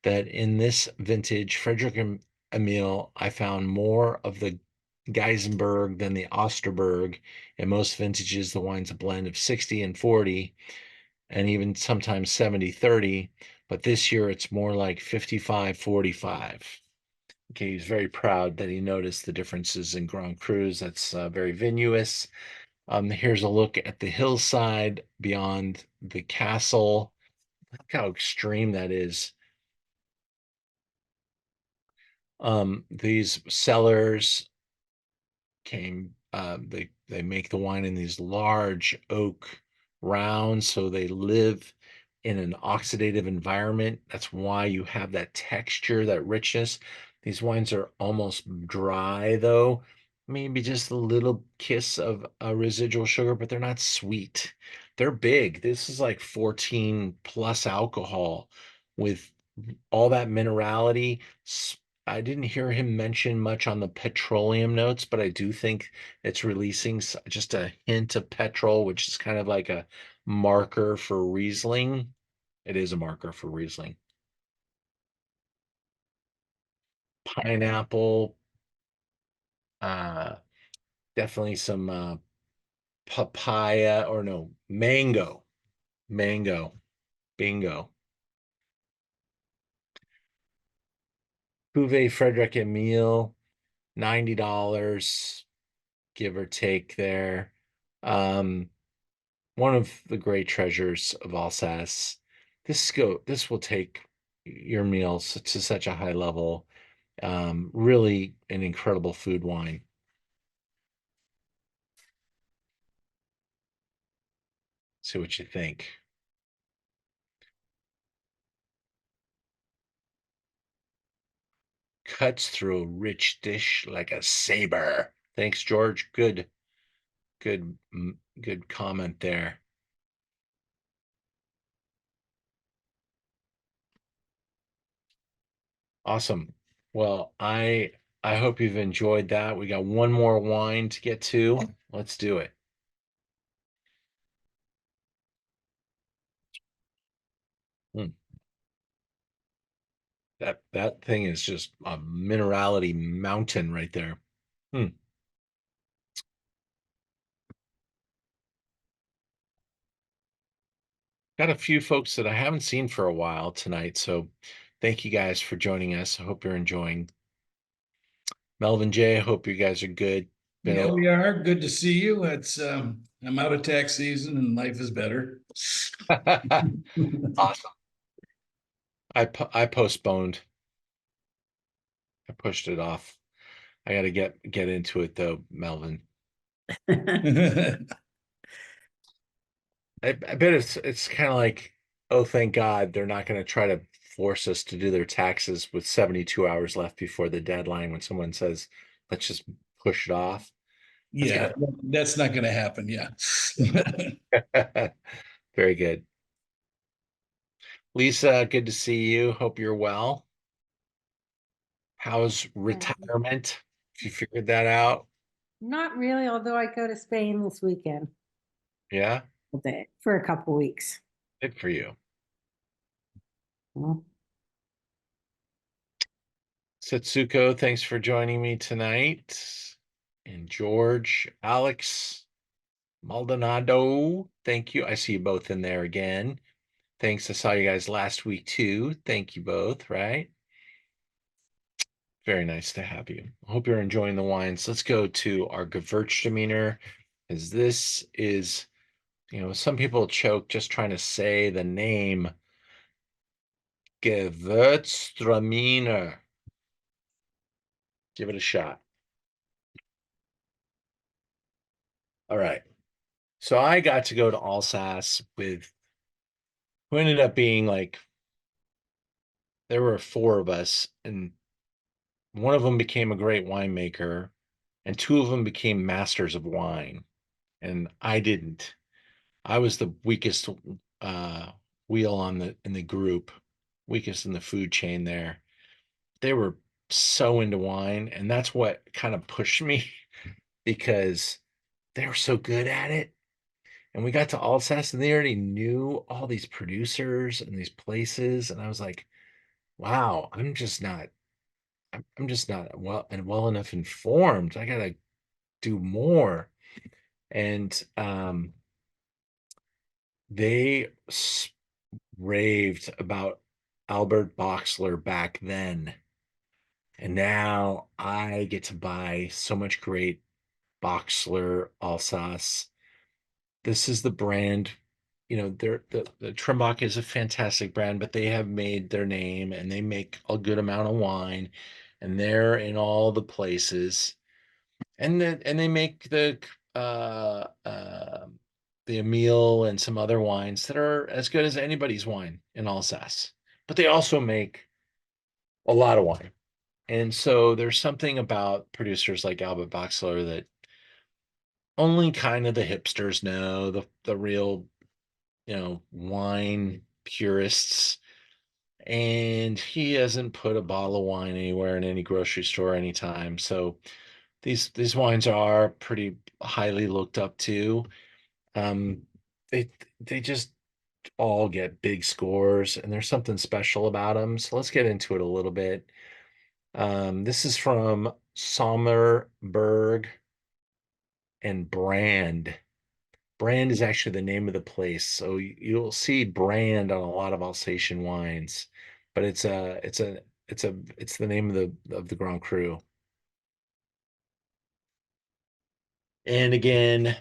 in this vintage, Frederic Emile, I found more of the Geisenberg than the Osterberg. In most vintages, the wine's a blend of 60 and 40, and even sometimes 70-30, but this year it's more like 55-45. Okay, he's very proud that he noticed the differences in Grand Crus. That's very vinous. Here's a look at the hillside beyond the castle. Look how extreme that is. These cellars they make the wine in these large oak rounds, so they live in an oxidative environment. That's why you have that texture, that richness. These wines are almost dry though, maybe just a little kiss of a residual sugar, but they're not sweet. They're big. This is like 14 plus alcohol with all that minerality. I didn't hear him mention much on the petroleum notes, but I do think it's releasing just a hint of petrol, which is kind of like a marker for Riesling. It is a marker for Riesling. Pineapple, uh, definitely some papaya, or no, mango. Mango. Bingo. Cuvée Frederic Emile, $90, give or take there. One of the great treasures of Alsace. This will take your meals to such a high level. Really an incredible food wine. See what you think. Cuts through a rich dish like a saber. Thanks, George. Good comment there. Awesome. Well, I hope you've enjoyed that. We got one more wine to get to. Let's do it. Mm. That thing is just a minerality mountain right there. Got a few folks that I haven't seen for a while tonight, so thank you guys for joining us. I hope you're enjoying. Melvin J, I hope you guys are good. Yeah, we are. Good to see you. It's I'm out of tax season and life is better. Awesome. I postponed. I pushed it off. I got to get into it though, Melvin. I bet it's kind of like, oh, thank God they're not going to try to force us to do their taxes with 72 hours left before the deadline when someone says, let's just push it off. Yeah, that's not gonna happen, yeah. Very good. Lisa, good to see you. Hope you're well. How's retirement? If you figured that out? Not really, although I go to Spain this weekend Yeah, for a couple weeks. good for you. Well, Setsuko, thanks for joining me tonight. And George, Alex, Maldonado, thank you. I see you both in there again. Thanks. I saw you guys last week too. Thank you both, right? Very nice to have you. I hope you're enjoying the wines. Let's go to our Gewurztraminer, as this is, some people choke just trying to say the name. Gewurztraminer. Give it a shot. All right. So I got to go to Alsace with who ended up being like, there were 4 of us, and one of them became a great winemaker, and 2 of them became masters of wine, and I didn't. I was the weakest wheel in the group, weakest in the food chain there. They were so into wine, and that's what kind of pushed me because they were so good at it. And we got to Alsace and they already knew all these producers and these places. And I was like, wow, I'm just not well enough informed. I gotta do more. And they raved about Albert Boxler back then. And now I get to buy so much great Boxler Alsace. This is the brand, the Trimbach is a fantastic brand, but they have made their name and they make a good amount of wine, and they're in all the places. And they make the Emile and some other wines that are as good as anybody's wine in Alsace. But they also make a lot of wine. And so there's something about producers like Albert Boxler that only kind of the hipsters know, the real, wine purists. And he hasn't put a bottle of wine anywhere in any grocery store anytime. So these wines are pretty highly looked up to. They they just all get big scores, and there's something special about them. So let's get into it a little bit. This is from Sommerberg and Brand. Brand is actually the name of the place. So you'll see brand on a lot of Alsatian wines, but it's the name of the Grand Cru. And again,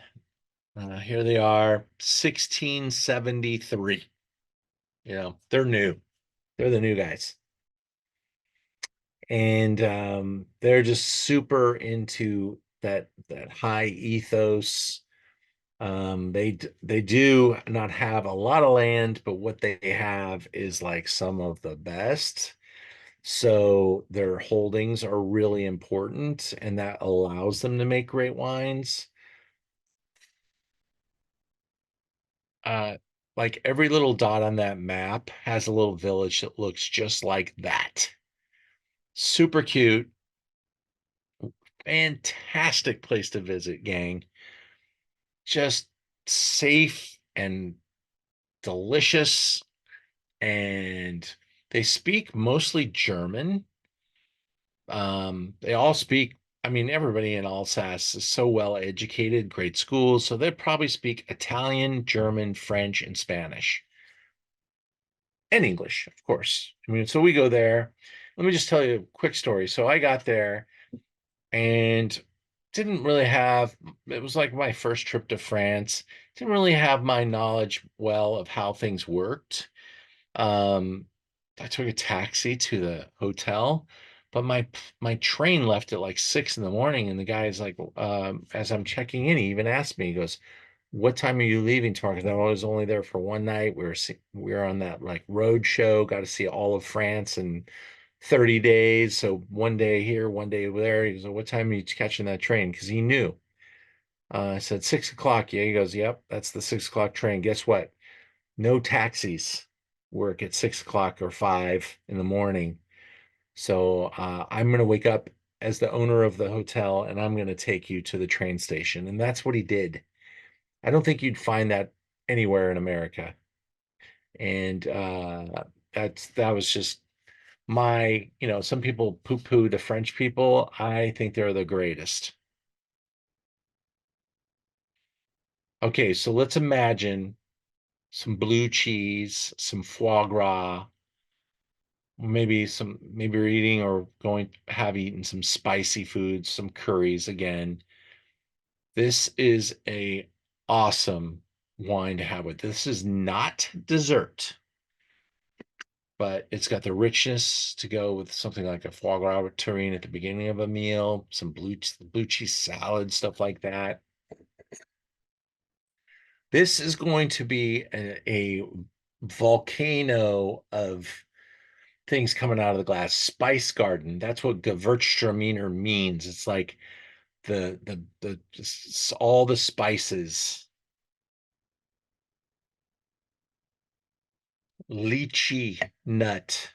here they are, 1673. They're new. They're the new guys. And they're just super into that high ethos. They do not have a lot of land, but what they have is like some of the best. So their holdings are really important, and that allows them to make great wines. Like every little dot on that map has a little village that looks just like that. Super cute. Fantastic place to visit, gang. Just safe and delicious. And they speak mostly German. They all speak, everybody in Alsace is so well educated, great schools. So they probably speak Italian, German, French, and Spanish. And English, of course. So we go there. Let me just tell you a quick story. So I got there and didn't really have, it was like my first trip to France. Didn't really have my knowledge well of how things worked. I took a taxi to the hotel, but my train left at like 6 in the morning, and the guy's like, as I'm checking in, he even asked me, he goes, "What time are you leaving tomorrow?" Because I was only there for one night. We were on that like road show, got to see all of France in 30 days. So one day here, one day there. He goes, "What time are you catching that train?" Because he knew. I said 6 o'clock. Yeah, he goes, "Yep, that's the 6 o'clock train." Guess what? No taxis work at 6 o'clock or 5 in the morning. So I'm going to wake up as the owner of the hotel, and I'm going to take you to the train station. And that's what he did. I don't think you'd find that anywhere in America. And that was just some people poo-poo the French people. I think they're the greatest. Okay, so let's imagine some blue cheese, some foie gras, maybe we're eating or have eaten some spicy foods, some curries again. This is a awesome wine to have with. This is not dessert, but it's got the richness to go with something like a foie gras terrine at the beginning of a meal, some blue cheese salad, stuff like that. This is going to be a volcano of things coming out of the glass. Spice garden. That's what Gewurztraminer means. It's like all the spices. Lychee nut.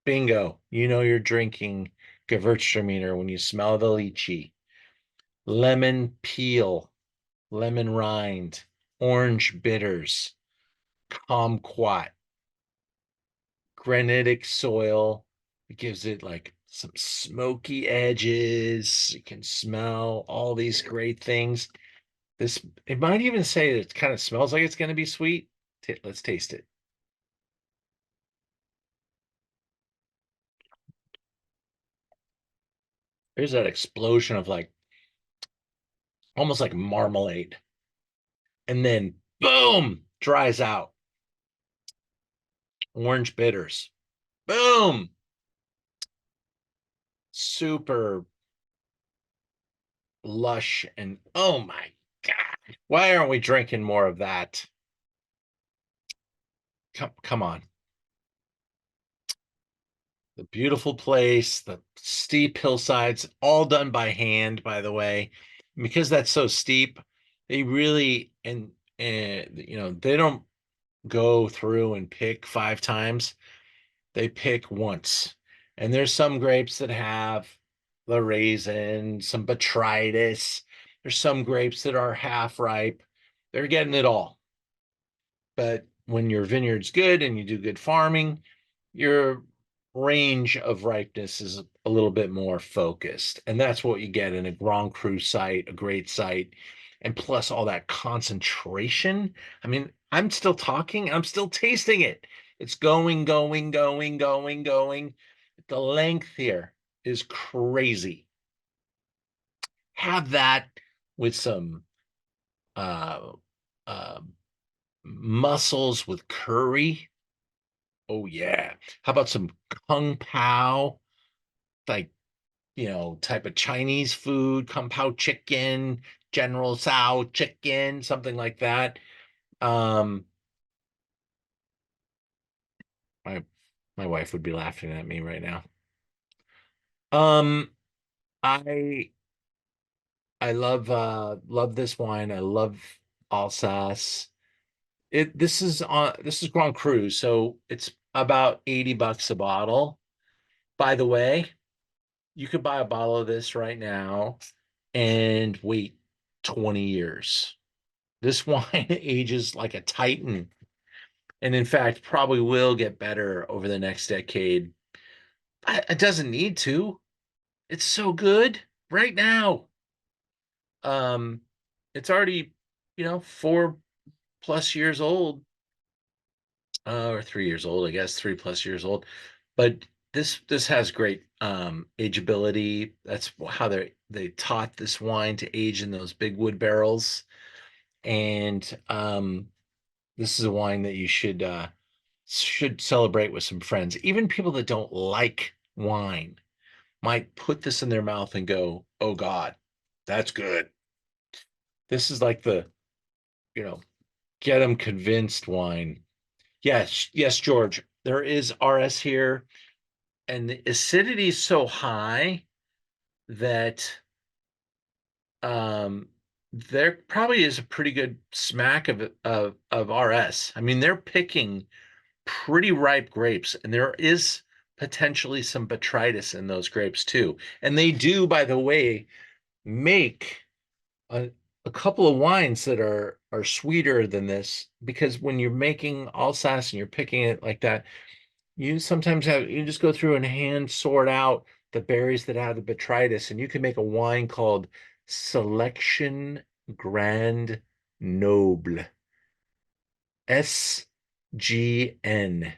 Bingo. You know you're drinking Gewurztraminer when you smell the lychee. Lemon peel, lemon rind, orange bitters, kumquat, granitic soil. It gives it like some smoky edges. You can smell all these great things. It might even say that it kind of smells like it's going to be sweet. Let's taste it. There's that explosion of like almost like marmalade. And then boom, dries out. Orange bitters. Boom. Super lush, and oh my God, why aren't we drinking more of that? Come on. The beautiful place, the steep hillsides, all done by hand, by the way. Because that's so steep, they really, and they don't go through and pick 5 times. They pick once. And there's some grapes that have the raisin, some botrytis. There's some grapes that are half ripe. They're getting it all. But when your vineyard's good and you do good farming, your range of ripeness is a little bit more focused. And that's what you get in a Grand Cru site, a great site. And plus all that concentration. I mean, I'm still talking, I'm still tasting it. It's going, going, going, going, going. The length here is crazy. Have that with some uh, uh, mussels with curry. Oh yeah. How about some kung pao, like type of Chinese food, kung pao chicken, General Tso chicken, something like that. My my wife would be laughing at me right now. I love this wine. I love Alsace. This is Grand Cru, so it's about $80 a bottle. By the way, you could buy a bottle of this right now and wait 20 years. This wine ages like a titan, and in fact probably will get better over the next decade. It doesn't need to. It's so good right now. Um, it's already, 4+ years old, or 3 years old, I guess, 3+ years old. But this has great ageability. That's how they taught this wine to age in those big wood barrels. And this is a wine that you should celebrate with some friends. Even people that don't like wine might put this in their mouth and go, oh God, that's good. This is like the, get them convinced wine. Yes, yes, George, there is RS here, and the acidity is so high that there probably is a pretty good smack of RS. I mean, they're picking pretty ripe grapes, and there is potentially some botrytis in those grapes too. And they do, by the way, make a couple of wines that are sweeter than this, because when you're making Alsace and you're picking it like that, you sometimes you just go through and hand sort out the berries that have the botrytis, and you can make a wine called Selection Grand Noble. SGN.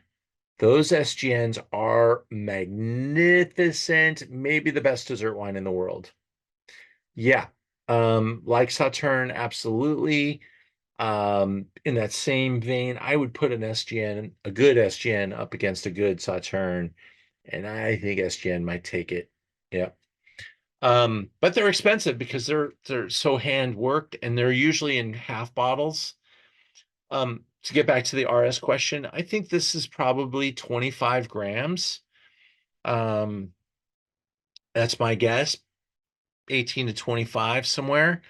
Those SGNs are magnificent, maybe the best dessert wine in the world. Yeah. Like Sauterne, absolutely. In that same vein, I would put an SGN, a good SGN, up against a good Sauterne, and I think SGN might take it. Yeah. But they're expensive because they're so hand worked, and they're usually in half bottles. To get back to the RS question, I think this is probably 25 grams. That's my guess, 18 to 25 somewhere.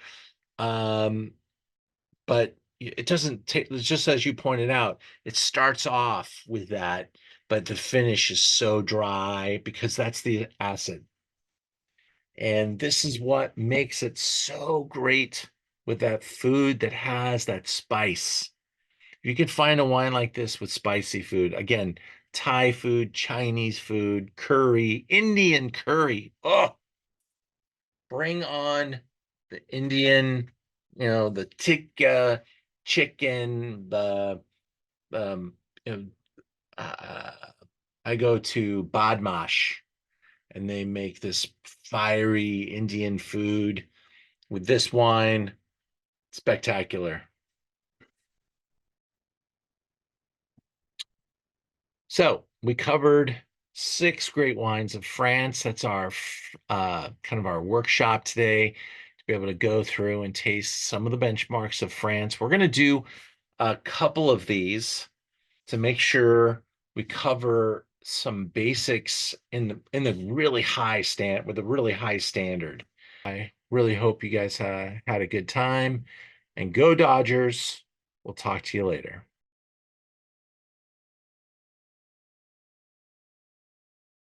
But it doesn't take, just as you pointed out, it starts off with that, but the finish is so dry because that's the acid. And this is what makes it so great with that food that has that spice. You can find a wine like this with spicy food. Again, Thai food, Chinese food, curry, Indian curry. Oh, bring on the Indian, the tikka chicken, the um, you know, uh, I go to Badmash, and they make this fiery Indian food with this wine. Spectacular. So we covered 6 great wines of France. That's our kind of our workshop today, to be able to go through and taste some of the benchmarks of France. We're going to do a couple of these to make sure we cover some basics in the really high with a really high standard. I really hope you guys had a good time, and go Dodgers. We'll talk to you later.